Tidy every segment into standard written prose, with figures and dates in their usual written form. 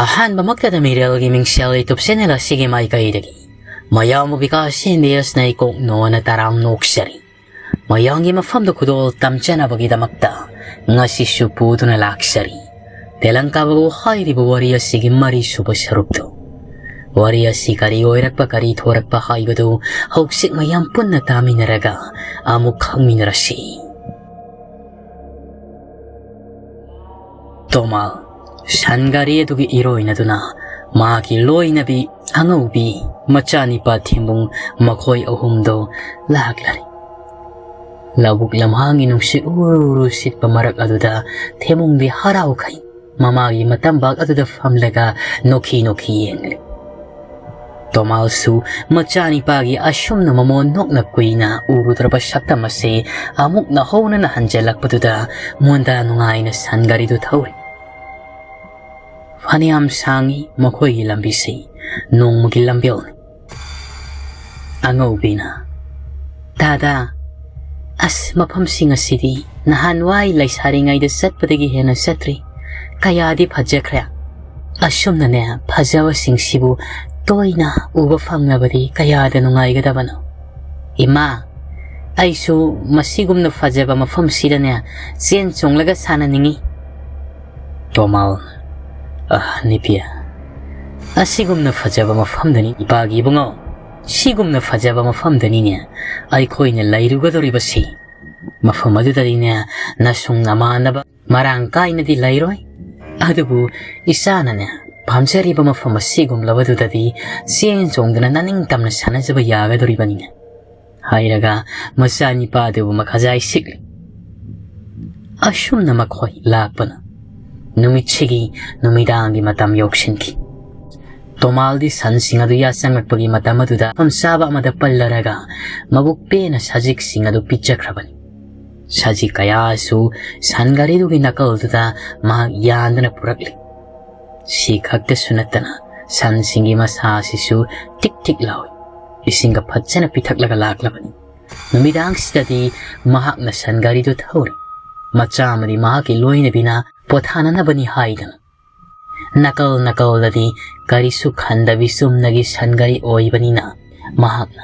ꯑꯍꯥꯟꯕꯃꯛꯇꯗ ꯃꯤꯔꯦꯜꯒꯤ ꯃꯤꯡꯁꯦꯜ YouTube channel ꯑꯁꯤꯒꯤ ꯃꯥꯏꯀꯩꯗꯒꯤ ꯃꯌꯥꯝꯕꯨ ꯕꯤꯀꯥꯁ ꯏꯟꯗꯤꯌꯥꯁ ꯅꯩꯀꯣꯛꯅꯣꯅ ꯇꯔꯥꯝ ꯅꯣꯛꯆꯔꯤ꯫ ꯃꯌꯥꯝꯒꯤ ꯃꯐꯝꯗ ꯈꯨꯗꯣꯜ ꯇꯝꯖꯅꯕꯒꯤꯗꯃꯛꯇ ꯉꯁꯤꯁꯨ ꯄꯨꯗꯨꯅ ꯂꯥꯛꯆꯔꯤ꯫ ꯇꯦꯂꯪꯀꯥꯕꯕꯨ ꯍꯥꯏꯔꯤꯕ ꯋꯥꯔꯤ ꯑꯁꯤꯒꯤ ꯃꯔꯤꯁꯨꯕ ꯁꯔꯨꯛꯇꯨ꯫ ꯋꯥꯔꯤ ꯑꯁꯤ ꯀꯔꯤ ꯑꯣꯏꯔꯛꯄ ꯀꯔꯤ ꯊꯣꯔꯛꯄ ꯍꯥꯏꯕꯗꯨ ꯍꯧꯖꯤꯛ ꯃꯌꯥꯝ ꯄꯨꯟꯅ ꯇꯥꯃꯤꯟꯅꯔꯒ ꯑꯃꯨꯛ ꯈꯪꯃꯤꯟꯅꯔꯁꯤ꯫ ꯇꯣꯃꯥꯜ ꯁꯟꯒꯥꯔꯤ ꯑꯗꯨꯒꯤ ꯏꯔꯣꯏꯅꯗꯨꯅ ꯃꯍꯥꯛꯀꯤ ꯂꯣꯏꯅꯕꯤ ꯑꯉꯧꯕꯤ ꯃꯆꯥꯅꯤꯄꯥ ꯊꯤꯝꯕꯨꯡ ꯃꯈꯣꯏ ꯑꯍꯨꯝꯗꯣ ꯂꯥꯛꯂꯔꯤ꯫ ꯂꯧꯕꯨꯛ ꯂꯝꯍꯥꯡꯒꯤ ꯅꯨꯡꯁꯤꯠ ꯎꯔꯨ ꯁꯤꯠꯄ ꯃꯔꯛ ꯑꯗꯨꯗ ꯊꯤꯝꯕꯨꯡꯗꯤ ꯍꯔꯥꯎꯈꯩ ꯃꯃꯥꯒꯤ ꯃꯇꯝꯕꯥꯛ ꯑꯗꯨꯗ ꯐꯝꯂꯒ ꯅꯣꯛꯈꯤ ꯌꯦꯡꯂꯤ꯫ ꯇꯣꯃꯥꯜꯁꯨ ꯃꯆꯥꯅꯤꯄꯥꯒꯤ ꯑꯁꯨꯝꯅ ꯃꯃꯣꯟ ꯅꯣꯛꯅ ꯀꯨꯏꯅ ꯎꯔꯨꯗ꯭ꯔꯕ ꯁꯛꯇꯝ ꯑꯁꯤ ꯑꯃꯨꯛ ꯅꯧꯍꯧꯅꯅ ꯍꯟꯖꯤꯜꯂꯛꯄꯗꯨꯗ ꯃꯣꯟꯗ ꯅꯨꯡꯉꯥꯏꯅ ꯁꯟꯒꯥꯔꯤꯗꯨ ꯊꯧꯔꯤ꯫ ꯐꯅꯌꯥꯝ ꯁꯥꯡꯉꯤ ꯃꯈꯣꯏꯒꯤ ꯂꯝꯕꯤꯁꯤ ꯅꯣꯡꯃꯒꯤ ꯂꯝꯕꯦꯜꯅꯤ꯫ ꯑꯉꯧꯕꯤꯅ ꯗꯥꯗꯥ ꯃꯐꯝꯁꯤꯡ ꯑꯁꯤꯗꯤ ꯅꯍꯥꯟꯋꯥꯏ ꯂꯩꯁꯥꯔꯤꯉꯩꯗ ꯆꯠꯄꯗꯒꯤ ꯍꯦꯟꯅ ꯆꯠꯇ꯭ꯔꯤ꯫ ꯀꯌꯥꯗꯤ ꯐꯖꯈ꯭ꯔꯦ꯫ ꯑꯁꯨꯝꯅꯅꯦ ꯐꯖꯕꯁꯤꯡꯁꯤꯕꯨ ꯇꯣꯏꯅ ꯎꯕ ꯐꯪꯂꯕꯗꯤ ꯀꯌꯥꯗ ꯅꯨꯡꯉꯥꯏꯒꯗꯕꯅꯣ꯫ ꯏꯃꯥ ꯑꯩꯁꯨ ꯃꯁꯤꯒꯨꯝꯅ ꯐꯖꯕ ꯃꯐꯝꯁꯤꯗꯅꯦ ꯆꯦꯟ ꯆꯣꯡꯂꯒ ꯁꯥꯟꯅꯅꯤꯡꯉꯤ꯫ ꯇꯣꯃꯥꯜ ꯅꯤꯄꯤ ꯑꯁꯤꯒꯨꯝꯅ ꯐꯖꯕ ꯃꯐꯝꯗꯅꯤ ꯏꯄꯥꯒꯤ ꯏꯕꯨꯡꯉꯣ, ꯁꯤꯒꯨꯝꯅ ꯐꯖꯕ ꯃꯐꯝꯗꯅꯤꯅꯦ ꯑꯩꯈꯣꯏꯅ ꯂꯩꯔꯨꯒꯗꯧꯔꯤꯕꯁꯤ꯫ ꯃꯐꯝ ꯑꯗꯨꯗꯗꯤꯅꯦ ꯅꯁꯨꯡ ꯅꯃꯥꯟꯅꯕ ꯃꯔꯥꯡ ꯀꯥꯏꯅꯗꯤ ꯂꯩꯔꯣꯏ꯫ ꯑꯗꯨꯕꯨ ꯏꯆꯥꯅꯅꯦ ꯄꯥꯝꯖꯔꯤꯕ ꯃꯐꯝ ꯑꯁꯤꯒꯨꯝꯂꯕꯗꯨꯗꯗꯤ ꯆꯦꯟ ꯆꯣꯡꯗꯨꯅ ꯅꯅꯤꯡꯇꯝꯅ ꯁꯥꯟꯅꯖꯕ ꯌꯥꯒꯗꯧꯔꯤꯕꯅꯤꯅꯦ ꯍꯥꯏꯔꯒ ꯃꯆꯥꯅꯤꯄꯥ ꯑꯗꯨꯕꯨ ꯃꯈꯖꯥꯏ ꯁꯤꯛꯂꯤ꯫ ꯑꯁꯨꯝꯅ ꯃꯈꯣꯏ ꯂꯥꯛꯄꯅ ꯅꯨꯃꯤꯠꯁꯤꯒꯤ ꯅꯨꯃꯤꯗꯥꯡꯒꯤ ꯃꯇꯝ ꯌꯧꯁꯤꯟꯈꯤ꯫ ꯇꯣꯃꯥꯜꯗꯤ ꯁꯟꯁꯤꯡ ꯑꯗꯨ ꯌꯥꯆꯪꯂꯛꯄꯒꯤ ꯃꯇꯝ ꯑꯗꯨꯗ ꯃꯐꯝ ꯆꯥꯕ ꯑꯃꯗ ꯄꯜꯂꯔꯒ ꯃꯕꯨꯛ ꯄꯦꯟꯅ ꯁꯖꯤꯛꯁꯤꯡ ꯑꯗꯨ ꯄꯤꯖꯈ꯭ꯔꯕꯅꯤ꯫ ꯁꯖꯤꯛ ꯀꯌꯥꯁꯨ ꯁꯟꯒꯥꯔꯤꯗꯨꯒꯤ ꯅꯥꯀꯜꯗꯨꯗ ꯃꯍꯥꯛ ꯌꯥꯟꯗꯨꯅ ꯄꯨꯔꯛꯂꯤ꯫ ꯁꯤ ꯈꯛꯇꯁꯨ ꯅꯠꯇꯅ ꯁꯟꯁꯤꯡꯒꯤ ꯃꯁꯥꯁꯤꯁꯨ ꯇꯤꯛ ꯇꯤꯛ ꯂꯥꯎꯏ꯫ ꯏꯁꯤꯡꯒ ꯐꯖꯅ ꯄꯤꯊꯛꯂꯒ ꯂꯥꯛꯂꯕꯅꯤ꯫ ꯅꯨꯃꯤꯗꯥꯡꯁꯤꯗꯗꯤ ꯃꯍꯥꯛꯅ ꯁꯟꯒꯥꯔꯤꯗꯨ ꯊꯧꯔꯤ꯫ ꯃꯆꯥ ꯑꯃꯗꯤ ꯃꯍꯥꯛꯀꯤ ꯂꯣꯏꯅꯕꯤꯅ ꯄꯣꯊꯥꯅꯅꯕꯅꯤ ꯍꯥꯏꯗꯅ ꯅꯥꯀꯜꯗꯗꯤ ꯀꯔꯤꯁꯨ ꯈꯟꯗꯕꯤ ꯆꯨꯝꯅꯒꯤ ꯁꯟꯒꯥꯔꯤ ꯑꯣꯏꯕꯅꯤꯅ ꯃꯍꯥꯛꯅ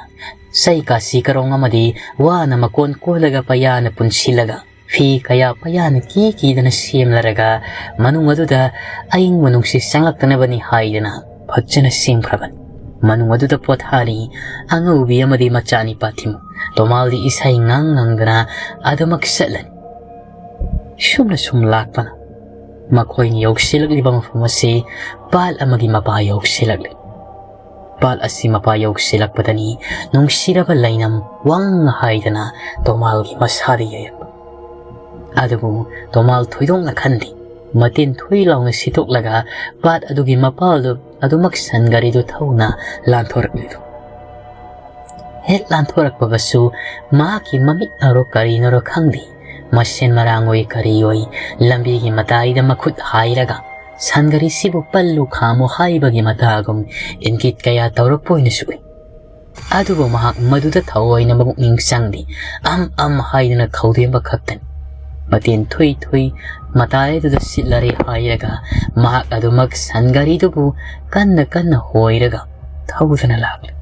ꯆꯩ ꯀꯥꯁꯤ ꯀꯔꯣꯡ ꯑꯃꯗꯤ ꯋꯥꯅ ꯃꯀꯣꯟ ꯀꯣꯜꯂꯒ ꯄꯩꯌꯥꯅ ꯄꯨꯟꯁꯤꯜꯂꯒ ꯐꯤ ꯀꯌꯥ ꯄꯩꯌꯥꯅ ꯀꯤꯗꯅ ꯁꯦꯝꯂꯔꯒ ꯃꯅꯨꯡ ꯑꯗꯨꯗ ꯑꯏꯪꯕ ꯅꯨꯡꯁꯤꯠ ꯆꯪꯂꯛꯇꯅꯕꯅꯤ ꯍꯥꯏꯗꯅ ꯐꯖꯅ ꯁꯦꯝꯈ꯭ꯔꯕꯅꯤ꯫ ꯃꯅꯨꯡ ꯑꯗꯨꯗ ꯄꯣꯊꯥꯔꯤ ꯑꯉꯧꯕꯤ ꯑꯃꯗꯤ ꯃꯆꯥꯅꯤꯄꯥ ꯊꯤꯝꯕꯨꯡ꯫ ꯇꯣꯃꯥꯜꯗꯤ ꯏꯁꯩ ꯉꯪꯗꯅ ꯑꯗꯨꯃꯛ ꯆꯠꯂꯅꯤ꯫ ꯁꯨꯝ ꯂꯥꯛꯄꯅ ꯃꯈꯣꯏꯅ ꯌꯧꯁꯤꯜꯂꯛꯂꯤꯕ ꯃꯐꯝ ꯑꯁꯤ ꯄꯥꯠ ꯑꯃꯒꯤ ꯃꯄꯥ ꯌꯧꯁꯤꯜꯂꯛꯂꯤ꯫ ꯄꯥꯠ ꯑꯁꯤ ꯃꯄꯥ ꯌꯧꯁꯤꯜꯂꯛꯄꯗꯅꯤ ꯅꯨꯡꯁꯤꯔꯕ ꯂꯩꯅꯝ ꯋꯥꯡ ꯍꯥꯏꯗꯅ ꯇꯣꯃꯥꯜꯒꯤ ꯃꯁꯥꯗ ꯌꯩꯔꯛꯄ꯫ ꯑꯗꯨꯕꯨ ꯇꯣꯃꯥꯜ ꯊꯣꯏꯗꯣꯛꯅ ꯈꯟꯗꯦ꯫ ꯃꯇꯤꯟ ꯊꯨꯏ ꯂꯥꯎꯅ ꯁꯤꯠꯇꯣꯛꯂꯒ ꯄꯥꯠ ꯑꯗꯨꯒꯤ ꯃꯄꯥꯜꯗꯨ ꯑꯗꯨꯃꯛ ꯁꯟꯒꯥꯔꯤꯗꯨ ꯊꯧꯅ ꯂꯥꯟꯊꯣꯔꯛꯂꯤꯗꯨ꯫ ꯍꯦꯛ ꯂꯥꯟꯊꯣꯔꯛꯄꯒꯁꯨ ꯃꯍꯥꯛꯀꯤ ꯃꯃꯤꯠꯅꯔꯣ ꯀꯔꯤꯅꯔꯣ ꯈꯪꯗꯦ ꯃꯁꯦꯟ ꯃꯔꯥꯡ ꯑꯣꯏ ꯀꯔꯤ ꯑꯣꯏ ꯂꯝꯕꯤꯒꯤ ꯃꯇꯥꯏꯗ ꯃꯈꯨꯠ ꯍꯥꯏꯔꯒ ꯁꯟꯒꯥꯔꯤꯁꯤꯕꯨ ꯄꯜꯂꯨ ꯈꯥꯝꯃꯨ ꯍꯥꯏꯕꯒꯤ ꯃꯇꯥꯒꯨꯝ ꯏꯪꯒꯤꯠ ꯀꯌꯥ ꯇꯧꯔꯛꯄ ꯑꯣꯏꯅꯁꯨ ꯎꯏ꯫ ꯑꯗꯨꯕꯨ ꯃꯍꯥꯛ ꯃꯗꯨꯗ ꯊꯑꯣꯏꯅ ꯄꯨꯛꯅꯤꯡ ꯆꯪꯗꯦ꯫ ꯍꯥꯏꯗꯨꯅ ꯈꯧꯗꯦꯝꯕ ꯈꯛꯇꯅꯤ꯫ ꯃꯇꯦꯟ ꯊꯨꯏ ꯃꯇꯥꯏ ꯑꯗꯨꯗ ꯁꯤꯠꯂꯔꯦ ꯍꯥꯏꯔꯒ ꯃꯍꯥꯛ ꯑꯗꯨꯃꯛ ꯁꯟꯒꯥꯔꯤꯗꯨꯕꯨ ꯀꯟꯅ ꯍꯣꯏꯔꯒ ꯊꯧꯗꯨꯅ ꯂꯥꯛꯂꯤ꯫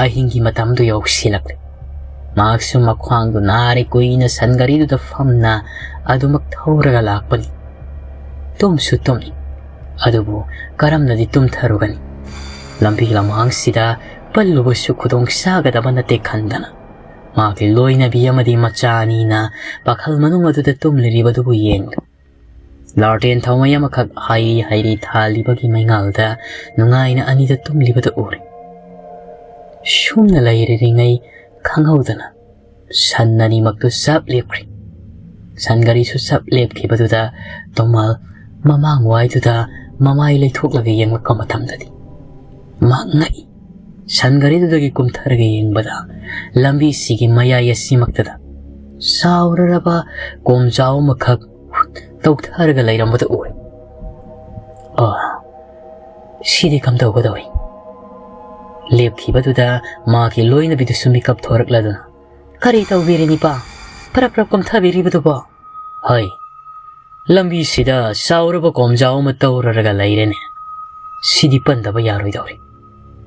ꯑꯍꯤꯡꯒꯤ ꯃꯇꯝꯗꯨ ꯌꯧꯁꯤꯜꯂꯛꯂꯤ꯫ ꯃꯍꯥꯛꯁꯨ ꯃꯈ꯭ꯋꯥꯡꯗꯨ ꯅꯥꯔꯦ ꯀꯨꯏꯅ ꯁꯟꯒꯥꯔꯤꯗꯨꯗ ꯐꯝꯅ ꯑꯗꯨꯃꯛ ꯊꯧꯔꯒ ꯂꯥꯛꯄꯅꯤ꯫ ꯇꯨꯝꯁꯨ ꯇꯨꯝꯅꯤ꯫ ꯑꯗꯨꯕꯨ ꯀꯔꯝꯅꯗꯤ ꯇꯨꯝꯊꯔꯨꯒꯅꯤ꯫ ꯂꯝꯕꯤ ꯂꯝꯍꯥꯡꯁꯤꯗ ꯄꯜꯂꯨꯕꯁꯨ ꯈꯨꯗꯣꯡ ꯆꯥꯒꯗꯕ ꯅꯠꯇꯦ ꯈꯟꯗꯅ ꯃꯍꯥꯛꯀꯤ ꯂꯣꯏꯅꯕꯤ ꯑꯃꯗꯤ ꯃꯆꯥ ꯑꯅꯤꯅ ꯄꯥꯈꯜ ꯃꯅꯨꯡ ꯑꯗꯨꯗ ꯇꯨꯝꯂꯤꯕꯗꯨꯕꯨ ꯌꯦꯡꯂꯤ꯫ ꯂꯥꯔꯇꯦꯟ ꯊꯥꯎꯃꯩ ꯑꯃꯈꯛ ꯍꯩꯔꯤ ꯊꯥꯜꯂꯤꯕꯒꯤ ꯃꯩꯉꯥꯜꯗ ꯅꯨꯡꯉꯥꯏꯅ ꯑꯅꯤꯗꯨ ꯇꯨꯝꯂꯤꯕꯗꯨ ꯎꯔꯤ꯫ ꯁꯨꯝꯅ ꯂꯩꯔꯤꯉꯩ ꯈꯪꯍꯧꯗꯅ ꯁꯟ ꯑꯅꯤꯃꯛꯇꯨ ꯆꯞ ꯂꯦꯞꯈ꯭ꯔꯤ꯫ ꯁꯟꯒꯥꯔꯤꯁꯨ ꯆꯞ ꯂꯦꯞꯈꯤꯕꯗꯨꯗ ꯇꯣꯃꯥꯜ ꯃꯃꯥꯡ ꯋꯥꯏꯗꯨꯗ ꯃꯃꯥꯏ ꯂꯩꯊꯣꯛꯂꯒ ꯌꯦꯡꯂꯛꯄ ꯃꯇꯝꯗꯗꯤ ꯃꯍꯥꯛ ꯉꯛꯏ꯫ ꯁꯟꯒꯥꯔꯤꯗꯨꯗꯒꯤ ꯀꯨꯝꯊꯔꯒ ꯌꯦꯡꯕꯗ ꯂꯝꯕꯤꯁꯤꯒꯤ ꯃꯌꯥꯏ ꯑꯁꯤꯃꯛꯇꯗ ꯆꯥꯎꯔꯔꯕ ꯀꯣꯝꯖꯥꯎ ꯑꯃꯈꯛ ꯇꯧꯊꯔꯒ ꯂꯩꯔꯝꯕꯗꯨ ꯎꯔꯦ꯫ ꯁꯤꯗꯤ ꯀꯝꯗꯧꯒꯗꯧꯔꯤ? ꯂꯦꯞꯈꯤꯕꯗꯨꯗ ꯃꯥꯒꯤ ꯂꯣꯏꯅꯕꯤꯗꯨꯁꯨ ꯃꯤꯀꯞ ꯊꯣꯔꯛꯂꯗꯨꯅ ꯀꯔꯤ ꯇꯧꯕꯤꯔꯤ ꯅꯤꯄꯥ? ꯄꯔꯞ ꯀꯨꯝꯊꯕꯤꯔꯤꯕꯗꯨꯕꯣ? ꯍꯣꯏ, ꯂꯝꯕꯤꯁꯤꯗ ꯆꯥꯎꯔꯕ ꯀꯣꯝꯖꯥꯎ ꯑꯃ ꯇꯧꯔꯒ ꯂꯩꯔꯦꯅꯦ꯫ Sidi pandaba yaroidori.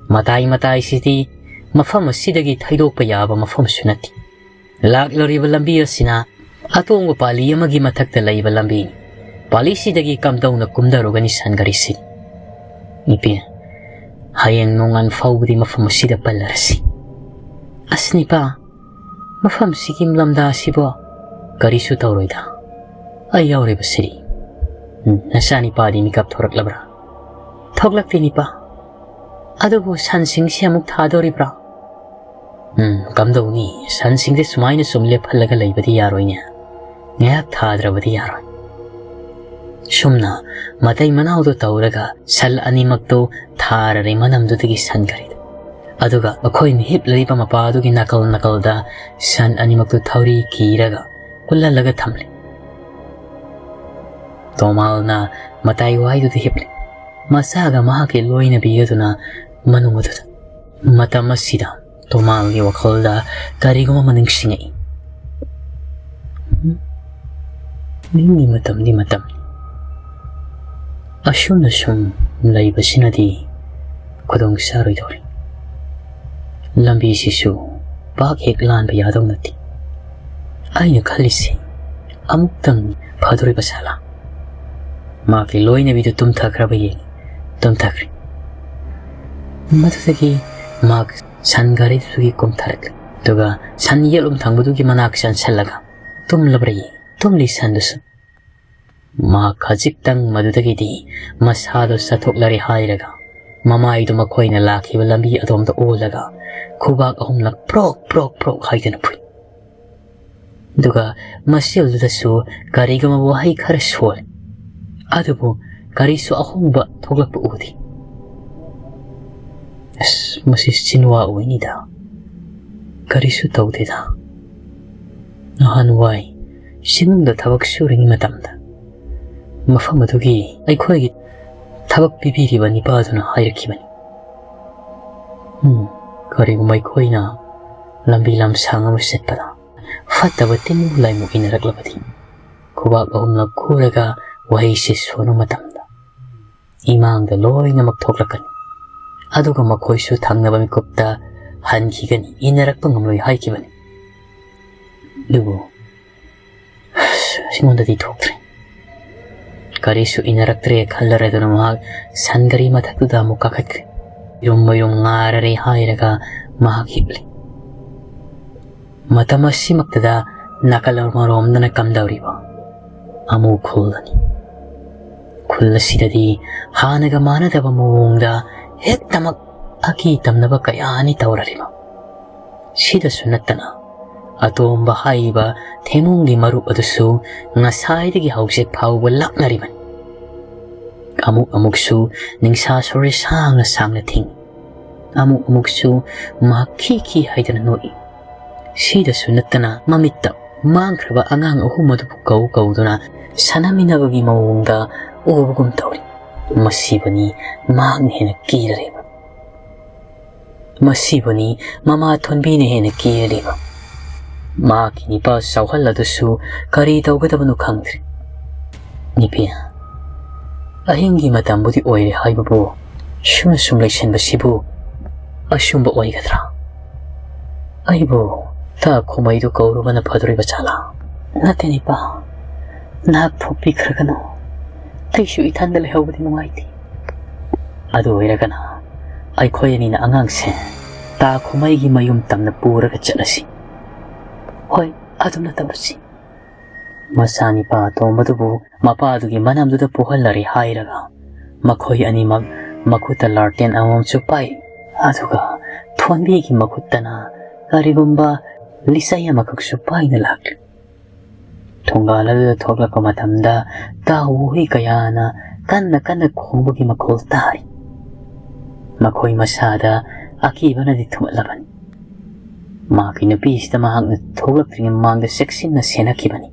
Matai matai sidi mafam asidagi thaidokpa yaba mafam sunati. Lakloriba lambi asina atongba pali amagi mathakta laiba lambi ni. Pali sidagi kamdawna kumdarugani sangari si. Nipi hayang nongan faubdi mafam asida palarasi. Asni pa mafam sikim lamda sibo karisu tawroida. Ayawre basiri. Nasani pa di mikap thorak labra. Thoglak tini pa. Adubu sansing siya muk thadori bra. Kamdaw ni sansing de sumay na sumle palaga laybadi yaroy niya. Ngayak thadrabadi yaroy. Sumna matay manaw do tawraga sal animag do tharare manam do tigi san karid. Aduga akoy ni hip lari pa mapado ki nakal da san animag do thawri kiraga kulalaga thamle. Tomal na matay way do hiple. Masaga mahaki loy na bigado na manungodod. Matamasida tomal ni wakalda karigoma maning singay. Ni matam. Asyum na siyum laybasin na di kudong saroy dori. Lambi sisu paghiklan bayadaw nati. Ay nakalisi amuktang padori basala. Makiloy na bito tumtakra bayi. Tumtakri. Matutagi mag sangari tugi kumtarak. Tuga san yelum tangbudugi manaksan salaga. Tumlabrayi. Tumlisan dusun. Makajik tang madutagi di masado sa tuklari hayraga. Mamay dumakoy na laki walambi atom da olaga. Kubag ahom na prok hayda na puy. Duga masil dudasu kariga mabuhay karaswal. Adubo kariso ahong ba tuglak pa udi. Masis sinwa uwini da. Kariso tawde da. Nahanway sinunda tabak suring matamda. Mafamadugi ay koy tabak bibiriba ni pado na hayrakibani. Karigo may koy na lambi lamsang amasit pa na. Fataba tinulay mo inaraglabati. Kubag ahom nagkuraga wahay siswa no matamda. Imang daloy na magtoklakan. Aduga makoy su tang na bamikopta hankigani inarak pangamloy haykibani. Lugo. Sinunda di toktre. Karisu inaraktre kallarado na mahag sangari matakduda mo kakatri. Yung ngarare hayraga mahaghible. Matamasi magtada nakalarmarom na nagkamdawri ba. Amu kulani. Kulasida di hanaga manadaba mungda hektamak akitam na ba kaya ni tawrari ba. Sida sunatana. Atom bahay ba temong di maru adusu nga saydagi hausik pao walak na riban. Amuk-amuksu ning sasori sang na ting. Amuk-amuksu makiki hayda na noi. Sida sunatana mamita mangkraba angang ahumadu kaw na sanaminabagi mawungda ubugum tawri. Masibani magnihina kirariba. Masibani mamatonbinihina kirariba. Maki ni pa sawhaladusu kari tawgadabanu kangdri. Nipiya. Ahingi matambudi oire haybabu sum laysan basibu asumba oigadra. Aybu ta kumaydu kauruba na paduri bacala. Natini pa. Nagpupi karagano. Aysu itandala hawbadi nungaiti. Adu oiragana. Ay koyani na angangse. Ta kumaygi mayumtam na pura kachalasi. Hoy, adum na tabusi. Masani pa to madubu mapadugi manamduda puhalari hayraga. Makoy animag makuta larten amam supay. Aduga tuanbigi makuta na karigumba lisaya makagsupay na lagli. Tunggalada togla ko matamda tahuhi kaya na kana kumbugi makultari. Makoy masada akiba na di tumalaban. Makinapis na mahang na tulak rin ang mga seksin na sinakibani.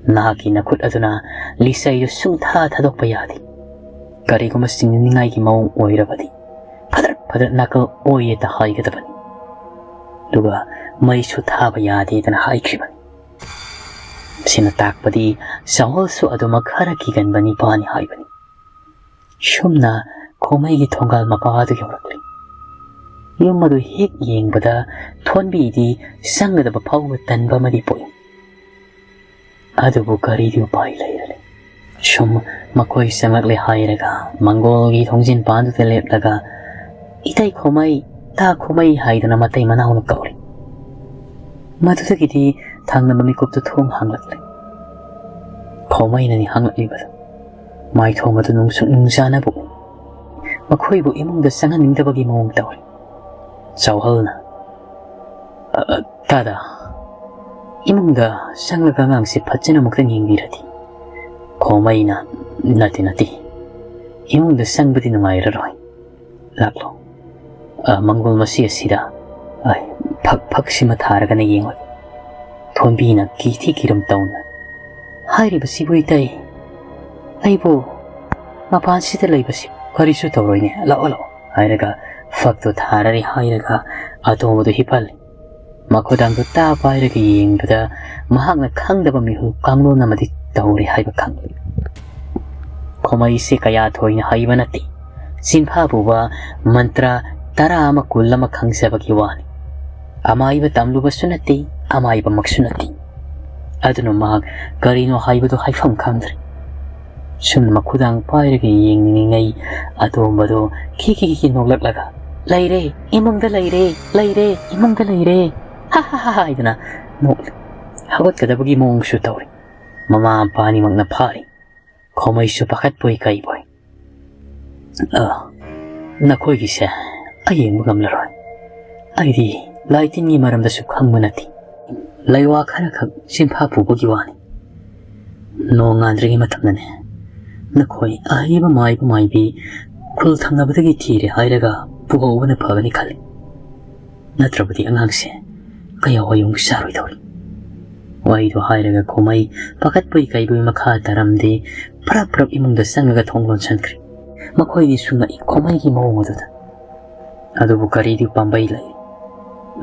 Nakinakot ato na lisay yung sungthat hadok payadi. Kari ko mas siningay ki maong oirabadi. Padar nakal oye ta hay katabani. Duga may sutha payadi ta na hay kibani. Sinatak padi sa also ato magharakigan bani pani hay bani. Siyom na ꯈꯣꯃꯩꯒꯤ ꯊꯣꯡꯒꯥꯜ ꯃꯄꯥꯗꯨ ꯌꯧꯔꯛꯂꯤ ꯌꯨꯝ ꯑꯗꯨ ꯍꯦꯛ ꯌꯦꯡꯕꯗ ꯊꯣꯟꯕꯤꯗꯤ ꯆꯪꯒꯗꯕ ꯐꯥꯎꯕ ꯇꯟꯕ ꯑꯃꯗꯤ ꯄꯣꯛꯏ ꯑꯗꯨꯕꯨ ꯀꯔꯤꯗꯤ ꯎꯄꯥꯏ ꯂꯩꯔꯂꯦ ꯁꯨꯝ ꯃꯈꯣꯏ ꯆꯪꯂꯛꯂꯦ ꯍꯥꯏꯔꯒ ꯃꯪꯒꯣꯜꯒꯤ ꯊꯣꯡꯖꯤꯟ ꯄꯥꯟꯗꯨꯗ ꯂꯦꯞꯂꯒ ꯏꯇꯩ ꯈꯣꯃꯩ ꯇꯥ ꯈꯣꯃꯩ ꯍꯥꯏꯗꯨꯅ ꯃꯇꯩ ꯃꯅꯥꯎꯅ ꯀꯧꯔꯤ ꯃꯗꯨꯗꯒꯤꯗꯤ ꯊꯪꯅꯕ ꯃꯤꯀꯨꯞꯇꯨ ꯊꯣꯡ ꯍꯥꯡꯂꯛꯂꯦ ꯈꯣꯃꯩꯅꯅꯤ ꯍꯥꯡꯂꯛꯂꯤꯕꯗꯨ ꯃꯥꯏꯊꯣꯡ ꯑꯗꯨ ꯅꯨꯡꯁꯨꯛ ꯅꯨꯡꯖꯥꯅꯕ ꯎꯏ ꯃꯈꯣꯏꯕꯨ ꯏꯃꯨꯡꯗ ꯆꯪꯍꯟꯅꯤꯡꯗꯕꯒꯤ ꯃꯑꯣꯡ ꯇꯧꯔꯤ ꯆꯥꯎꯍꯜꯅ ꯇꯥꯗ ꯏꯃꯨꯡꯗ ꯆꯪꯂꯒ ꯑꯉꯥꯡꯁꯤ ꯐꯖꯅ ꯑꯃꯨꯛꯇꯪ ꯌꯦꯡꯕꯤꯔꯗꯤ ꯈꯣꯃꯩꯅ ꯅꯠꯇꯦ ꯏꯃꯨꯡꯗ ꯆꯪꯕꯗꯤ ꯅꯨꯡꯉꯥꯏꯔꯔꯣꯏ ꯂꯥꯛꯂꯣ ꯃꯪꯒꯣꯜ ꯃꯁꯤ ꯑꯁꯤꯗ ꯐꯛꯁꯤꯃ ꯊꯥꯔꯒꯅ ꯌꯦꯡꯂꯒ ꯊꯣꯟꯕꯤꯅ ꯀꯤꯊꯤ ꯀꯤꯔꯝ ꯇꯧꯅ ꯍꯥꯏꯔꯤꯕꯁꯤꯕꯨ ꯏꯇꯩ ꯑꯩꯕꯨ ꯃꯄꯥꯟꯁꯤꯗ ꯂꯩꯕꯁꯤ ꯀꯔꯤꯁꯨ ꯇꯧꯔꯣꯏꯅꯦ ꯂꯥꯛꯑꯣ ꯍꯥꯏꯔꯒ ꯐꯛꯇꯨ ꯊꯥꯔꯔꯤ ꯍꯥꯏꯔꯒ ꯑꯇꯣꯝꯕꯗꯨ ꯍꯤꯞꯍꯜꯂꯤ ꯃꯈꯨꯗꯥꯡꯗꯨ ꯇꯥ ꯄꯥꯏꯔꯒ ꯌꯦꯡꯕꯗ ꯃꯍꯥꯛꯅ ꯈꯪꯗꯕ ꯃꯤꯍꯨꯜ ꯀꯥꯡꯂꯣꯟ ꯑꯃꯗꯤ ꯇꯧꯔꯦ ꯍꯥꯏꯕ ꯈꯪꯂꯤ ꯈꯣꯃꯩꯁꯦ ꯀꯌꯥ ꯊꯣꯏꯅ ꯍꯩꯕ ꯅꯠꯇꯦ ꯆꯤꯟꯐꯥ ꯄꯨꯕ ꯃꯟꯇ꯭ꯔ 10 ꯑꯃ 10 ꯑꯃ ꯈꯪꯖꯕꯒꯤ ꯋꯥꯅꯤ ꯑꯃꯥꯏꯕ ꯇꯝꯂꯨꯕꯁꯨ ꯅꯠꯇꯦ ꯑꯃꯥꯏꯕꯃꯛꯁꯨ ꯅꯠꯇꯦ ꯑꯗꯨꯅ ꯃꯍꯥꯛ ꯀꯔꯤꯅꯣ ꯍꯥꯏꯕꯗꯨ ꯍꯥꯏꯐꯝ ꯈꯪꯗ꯭ꯔꯦ ꯁꯨꯝ ꯃꯈꯨꯗꯥꯡ ꯄꯥꯏꯔꯒ ꯌꯦꯡꯂꯤꯉꯩ ꯑꯇꯣꯝꯕꯗꯨ ꯈꯤꯈꯤ ꯅꯣꯛꯂꯛꯂꯒ ꯂꯩꯔꯦ ꯏꯃꯨꯡꯗ ꯂꯩꯔꯦ ꯏꯃꯨꯡꯗ ꯂꯩꯔꯦ ꯍꯥ ꯍꯥꯏꯗꯨꯅ ꯅꯣꯛꯂꯤ ꯍꯧꯒꯠꯀꯗꯕꯒꯤ ꯃꯑꯣꯡꯁꯨ ꯇꯧꯔꯤ ꯃꯃꯥ ꯃꯄꯥ ꯑꯅꯤꯃꯛꯅ ꯐꯥꯔꯤ ꯈꯣꯃꯩꯁꯨ ꯄꯥꯈꯠꯄꯣꯏ ꯀꯩꯕꯣꯏ ꯅꯈꯣꯏꯒꯤꯁꯦ ꯑꯩ ꯌꯦꯡꯕ ꯉꯝꯂꯔꯣꯏ ꯑꯩꯗꯤ ꯂꯥꯏ ꯇꯤꯟꯒꯤ ꯃꯔꯝꯗꯁꯨ ꯈꯪꯕ ꯅꯠꯇꯦ ꯂꯩꯋꯥ ꯈꯔꯈꯛ ꯆꯤꯟꯐꯥ ꯄꯨꯕꯒꯤ ꯋꯥꯅꯤ ꯅꯣꯡ ꯉꯥꯟꯗ꯭ꯔꯤꯉꯩ ꯃꯇꯝꯗꯅꯦ ꯅꯈꯣꯏ ꯑꯍꯩꯕ ꯃꯥꯏꯕꯤ ꯈꯨꯜ ꯊꯪꯅꯕꯗꯒꯤ ꯊꯤꯔꯦ ꯍꯥꯏꯔꯒ ꯄꯨꯍꯧꯕꯅ ꯐꯒꯅꯤ ꯈꯜꯂꯤ ꯅꯠꯇ꯭ꯔꯕꯗꯤ ꯑꯉꯥꯡꯁꯦ ꯀꯌꯥ ꯋꯥꯌꯨꯡ ꯆꯥꯔꯣꯏꯗꯧꯔꯤ ꯋꯥꯍꯩꯗꯣ ꯍꯥꯏꯔꯒ ꯈꯣꯃꯩ ꯄꯥꯈꯠꯄꯣꯏ ꯀꯩꯕꯣꯏ ꯃꯈꯥ ꯇꯥꯔꯝꯗꯦ ꯄꯔꯞ ꯏꯃꯨꯡꯗ ꯆꯪꯂꯒ ꯊꯣꯡ ꯂꯣꯟꯁꯤꯟꯈ꯭ꯔꯦ ꯃꯈꯣꯏꯗꯤꯁꯨ ꯉꯛꯏ ꯈꯣꯃꯩꯒꯤ ꯃꯑꯣꯡ ꯑꯗꯨꯗ ꯑꯗꯨꯕꯨ ꯀꯔꯤꯗꯤ ꯄꯥꯝꯕꯩ ꯂꯩ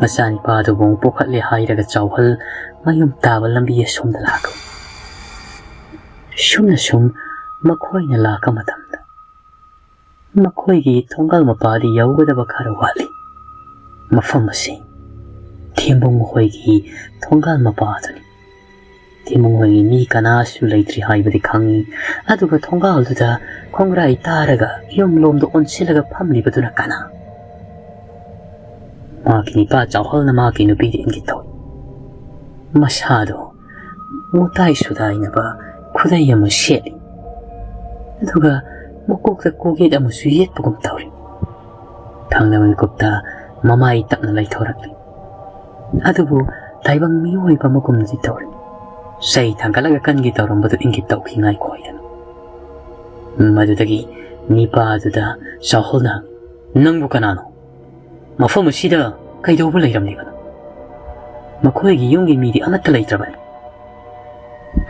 ꯃꯆꯥꯅꯤꯄꯥ ꯑꯗꯨꯕꯨ ꯄꯣꯛꯈꯠꯂꯦ ꯍꯥꯏꯔꯒ ꯆꯥꯎꯍꯜ ꯃꯌꯨꯝ ꯇꯥꯕ ꯂꯝꯕꯤ ꯑꯁꯣꯝꯗ ꯂꯥꯛꯂꯤ ꯁꯨꯝꯅ ꯁꯨꯝ ꯃꯈꯣꯏꯅ ꯂꯥꯛꯄ ꯃꯇꯝꯗ ꯃꯈꯣꯏꯒꯤ ꯊꯣꯡꯒꯥꯜ ꯃꯄꯥꯗꯤ ꯌꯧꯒꯗꯕ ꯈꯔ ꯋꯥꯠꯂꯤ ꯃꯐꯝ ꯑꯁꯤ ꯊꯦꯝꯕꯨꯡ ꯃꯈꯣꯏꯒꯤ ꯊꯣꯡꯒꯥꯜ ꯃꯄꯥꯗꯨꯅꯤ ꯊꯦꯝꯕꯨꯡ ꯃꯈꯣꯏꯒꯤ ꯃꯤ ꯀꯅꯥꯁꯨ ꯂꯩꯇ꯭ꯔꯤ ꯍꯥꯏꯕꯗꯤ ꯈꯪꯉꯤ ꯑꯗꯨꯒ ꯊꯣꯡꯒꯥꯜꯗꯨꯗ ꯈꯣꯡꯒ꯭ꯔꯥꯏ ꯇꯥꯔꯒ ꯌꯨꯝꯂꯣꯝꯗ ꯑꯣꯟꯁꯤꯜꯂꯒ ꯐꯝꯂꯤꯕꯗꯨꯅ ꯀꯅꯥ ꯃꯥꯒꯤ ꯅꯤꯄꯥ ꯆꯥꯎꯍꯜꯅ ꯃꯥꯒꯤ ꯅꯨꯄꯤꯗ ꯏꯪꯒꯤꯠ ꯇꯧꯏ ꯃꯁꯥꯗꯣ ꯃꯨꯇꯥꯏ ꯁꯨꯗꯥꯏꯅꯕ ꯈꯨꯗꯩ ꯑꯃ ꯁꯦꯠꯂꯤ ꯑꯗꯨꯒ ꯃꯀꯣꯛꯇ ꯀꯣꯛꯌꯦꯠ ꯑꯃꯁꯨ ꯌꯦꯠꯄꯒꯨꯝ ꯇꯧꯔꯤ ꯊꯪꯅꯕ ꯃꯤꯀꯨꯞꯇ ꯃꯃꯥꯏ ꯇꯞꯅ ꯂꯩꯊꯣꯔꯛꯂꯤ ꯑꯗꯨꯕꯨ ꯇꯥꯏꯕꯪ ꯃꯤꯑꯣꯏꯕ ꯑꯃꯒꯨꯝꯅꯗꯤ ꯇꯧꯔꯤ ꯆꯩ ꯊꯥꯡꯒꯠꯂꯒ ꯀꯟꯒꯤ ꯇꯧꯔꯝꯕꯗꯨ ꯏꯪꯒꯤꯠ ꯇꯧꯈꯤ ꯉꯥꯏꯈꯣꯏꯗꯅ ꯃꯗꯨꯗꯒꯤ ꯅꯤꯄꯥꯗꯨꯗ ꯆꯥꯎꯍꯜꯅ ꯅꯪꯕꯨ ꯀꯅꯥꯅꯣ ꯃꯐꯝ ꯑꯁꯤꯗ ꯀꯩꯗꯧꯕ ꯂꯩꯔꯝꯂꯤꯕꯅꯣ ꯃꯈꯣꯏꯒꯤ ꯌꯨꯝꯒꯤ ꯃꯤꯗꯤ ꯑꯃꯠꯇ ꯂꯩꯇ꯭ꯔꯕꯅꯤ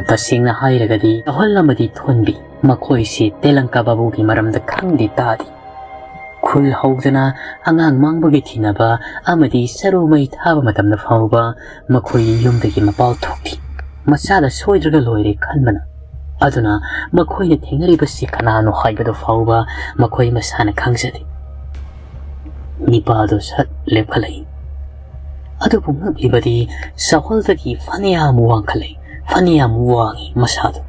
ꯇꯁꯦꯡꯅ ꯍꯥꯏꯔꯒꯗꯤ ꯆꯥꯎꯍꯜ ꯑꯃꯗꯤ ꯊꯣꯟꯕꯤ ꯃꯈꯣꯏꯁꯤ ꯇꯦꯂꯪꯀꯥ ꯕꯥꯕꯨꯒꯤ ꯃꯔꯝꯗ ꯈꯪꯗꯦ ꯇꯥꯗꯦ ꯈꯨꯜ ꯍꯧꯗꯅ ꯑꯉꯥꯡ ꯃꯥꯡꯕꯒꯤ ꯊꯤꯅꯕ ꯑꯃꯗꯤ ꯁꯔꯨ ꯃꯩ ꯊꯥꯕ ꯃꯇꯝꯗ ꯐꯥꯎꯕ ꯃꯈꯣꯏꯒꯤ ꯌꯨꯝꯗꯒꯤ ꯃꯄꯥꯜ ꯊꯣꯛꯇꯦ ꯃꯆꯥꯗ ꯁꯣꯏꯗ꯭ꯔꯒ ꯂꯣꯏꯔꯦ ꯈꯟꯕꯅ ꯑꯗꯨꯅ ꯃꯈꯣꯏꯅ ꯊꯦꯡꯅꯔꯤꯕꯁꯤ ꯀꯅꯥꯅꯣ ꯍꯥꯏꯕꯗꯨ ꯐꯥꯎꯕ ꯃꯈꯣꯏ ꯃꯁꯥꯅ ꯈꯪꯖꯗꯦ ꯅꯤꯄꯥꯗꯨ ꯁꯠ ꯂꯦꯞꯈꯠꯂꯛꯏ ꯑꯗꯨꯕꯨ ꯉꯛꯂꯤꯕꯗꯤ ꯆꯥꯎꯍꯜꯗꯒꯤ ꯐꯅꯌꯥꯝ ꯋꯥꯡꯈꯠꯂꯛꯏ ꯐꯅꯌꯥꯝ ꯋꯥꯡꯉꯤ ꯃꯁꯥꯗꯨ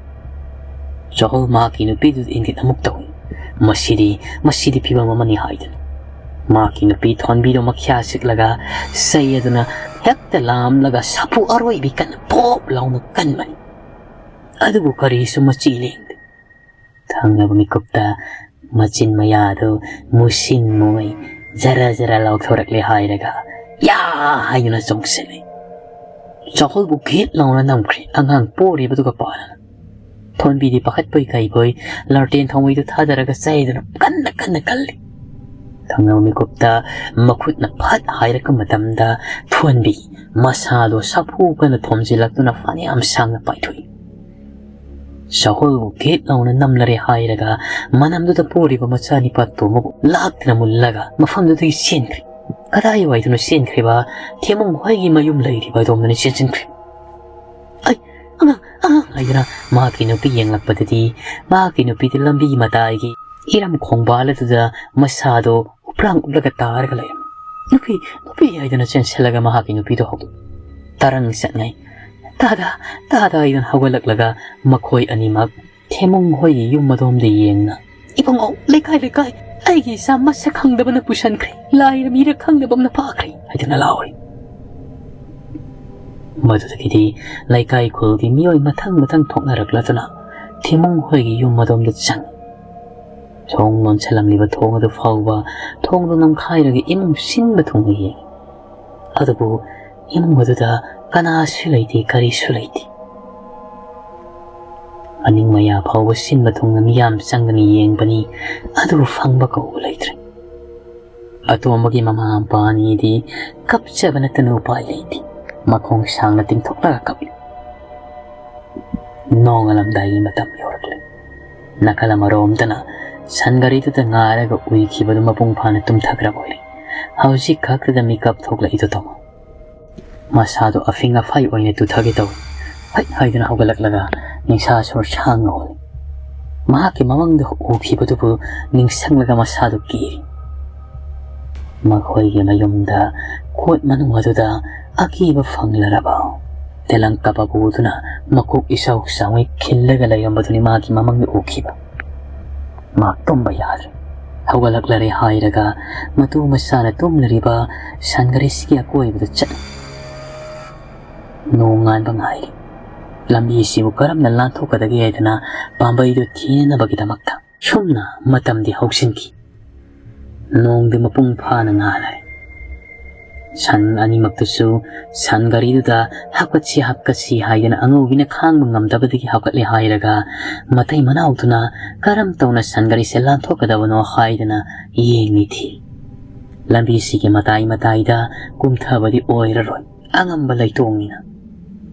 ꯆꯥꯎꯍꯜ ꯃꯍꯥꯛꯀꯤ ꯅꯨꯄꯤꯗꯨꯗ ꯏꯪꯒꯤꯠ ꯑꯃꯨꯛ ꯇꯧꯏ ꯃꯁꯤꯗꯤ ꯐꯤꯕꯝ ꯑꯃꯅꯤ ꯍꯥꯏꯗꯅ ꯃꯍꯥꯛꯀꯤ ꯅꯨꯄꯤ ꯊꯣꯟꯕꯤꯗꯨ ꯃꯈ꯭ꯌꯥ ꯆꯤꯛꯂꯒ ꯆꯩ ꯑꯗꯨꯅ ꯍꯦꯛꯇ ꯂꯥꯝꯂꯒ ꯁꯥꯐꯨ ꯑꯔꯣꯏꯕꯤ ꯀꯟꯅ ꯄꯣꯞ ꯂꯥꯎꯅ ꯀꯟꯕꯅꯤ ꯑꯗꯨꯕꯨ ꯀꯔꯤꯁꯨ ꯃꯆꯤ ꯂꯦꯡꯗꯦ ꯊꯪꯅꯕ ꯃꯤꯀꯨꯞꯇ ꯃꯆꯤꯟ ꯃꯌꯥꯗꯨ ꯃꯨꯁꯤꯟ ꯃꯨꯏ ꯖꯔ ꯂꯥꯎꯊꯣꯔꯛꯂꯦ ꯍꯥꯏꯔꯒ ꯌꯥ ꯍꯥꯏꯗꯨꯅ ꯆꯣꯡꯁꯤꯜꯂꯤ ꯆꯥꯎꯍꯜꯕꯨ ꯘꯦꯠ ꯂꯥꯎꯅ ꯅꯝꯈ꯭ꯔꯦ ꯑꯉꯥꯡ ꯄꯣꯔꯤꯕꯗꯨꯒ ꯄꯥꯔꯅ ꯊꯣꯟꯕꯤꯗꯤ ꯄꯥꯈꯠꯄꯣꯏ ꯀꯩꯕꯣꯏ ꯂꯥꯔꯇꯦꯟ ꯊꯥꯎꯃꯩꯗꯨ ꯊꯥꯗꯔꯒ ꯆꯩꯗꯨꯅ ꯀꯟꯅ ꯀꯜꯂꯤ ꯊꯪꯅꯕ ꯃꯤꯀꯨꯞꯇ ꯃꯈꯨꯠꯅ ꯐꯠ ꯍꯥꯏꯔꯛꯄ ꯃꯇꯝꯗ ꯊꯣꯟꯕꯤ ꯃꯁꯥꯗꯣ ꯁꯥꯐꯨ ꯀꯟꯅ ꯊꯣꯝꯖꯤꯜꯂꯛꯇꯨꯅ ꯐꯅꯌꯥꯝ ꯁꯥꯡꯅ ꯄꯥꯏꯊꯣꯛꯏ ꯆꯥꯎꯍꯜꯕꯨ ꯘꯦꯠ ꯂꯥꯎꯅ ꯅꯝꯂꯔꯦ ꯍꯥꯏꯔꯒ ꯃꯅꯝꯗꯨꯗ ꯄꯣꯔꯤꯕ ꯃꯆꯥꯅꯤꯄꯥ ꯇꯣꯝꯕꯕꯨ ꯂꯥꯛꯇꯅ ꯃꯨꯜꯂꯒ ꯃꯐꯝꯗꯨꯗꯒꯤ ꯆꯦꯟꯈ꯭ꯔꯦ ꯀꯗꯥꯏꯋꯥꯏꯗꯨꯅ ꯆꯦꯟꯈ꯭ꯔꯤꯕ ꯊꯦꯝꯕꯨꯡ ꯃꯈꯣꯏꯒꯤ ꯃꯌꯨꯝ ꯂꯩꯔꯤꯕ ꯑꯗꯣꯝꯗꯅ ꯆꯦꯟꯁꯤꯟꯈ꯭ꯔꯦ ꯑꯉꯥꯡ ꯍꯥꯏꯗꯨꯅ ꯃꯍꯥꯛꯀꯤ ꯅꯨꯄꯤ ꯌꯦꯡꯂꯛꯄꯗꯗꯤ ꯃꯍꯥꯛꯀꯤ ꯅꯨꯄꯤꯗꯤ ꯂꯝꯕꯤ ꯃꯇꯥꯏꯒꯤ Iram khongbaladuda masado uprang uplaga targa layam. Nupi aidana chensilaga mahaki nupi do hodu. Tarang satngai. Tada idan hawalaklaga makhoi animak themong hoi yum madom de yengna. Ibang o lekai aigi sa masa khangdaba na pusan kri. Lai mira khangdaba na pakri. Aidana lawai. Madudagidi laikai khulgi miyoi mathang thoknaraklatuna themong hoi yum madom de chang. Thong non chalamliba thong adu fawba thong do nam khairagi imum sinba thong ye adabu imum aduda kana sulaiti kari sulaiti aning maya fawba sinba thong nam yam changani yengbani adu fangba ko ulaitre atomagi mama ampani di kapchabana tanu pai leiti makhong sangna ting thokla kapi nongalam dai matam yorakle nakala marom tana Sangaritu ta ngaraga uikibadu mapung phana tumthakra boile hausi khakda makeup thokla ito tomo masado afinga phai oine tu thage taw haidana hogalaklaga ningsha sor chang ol mahaki mamang de ukibadu bu ningsanglaga masado ki makhoi ge mayumda khot manung aduda akiba phanglaraba telang kapabu tuna makuk isau sangwi khillaga layambaduni maki mamang de ukiba Maktomba yadre. Hawalaklari hairaga matu masana tumlariba sangarisiya koi bada chat. Nongan bangai. Lambi sibu karam na lanto kadagi aydana pambai do tina bagidamakta. Shumna matam di hawsinki. Nong di mapung pa na ngalay. San animaktusu san gariduda hapkatsi haydana ango binakang mangamdabadagi hapkatli hairaga matay manawtuna karam tawna san gari selan thokadawano haydana yengi thi. Lambi sige matay da kumthabadi oiraroy angamba laytongina.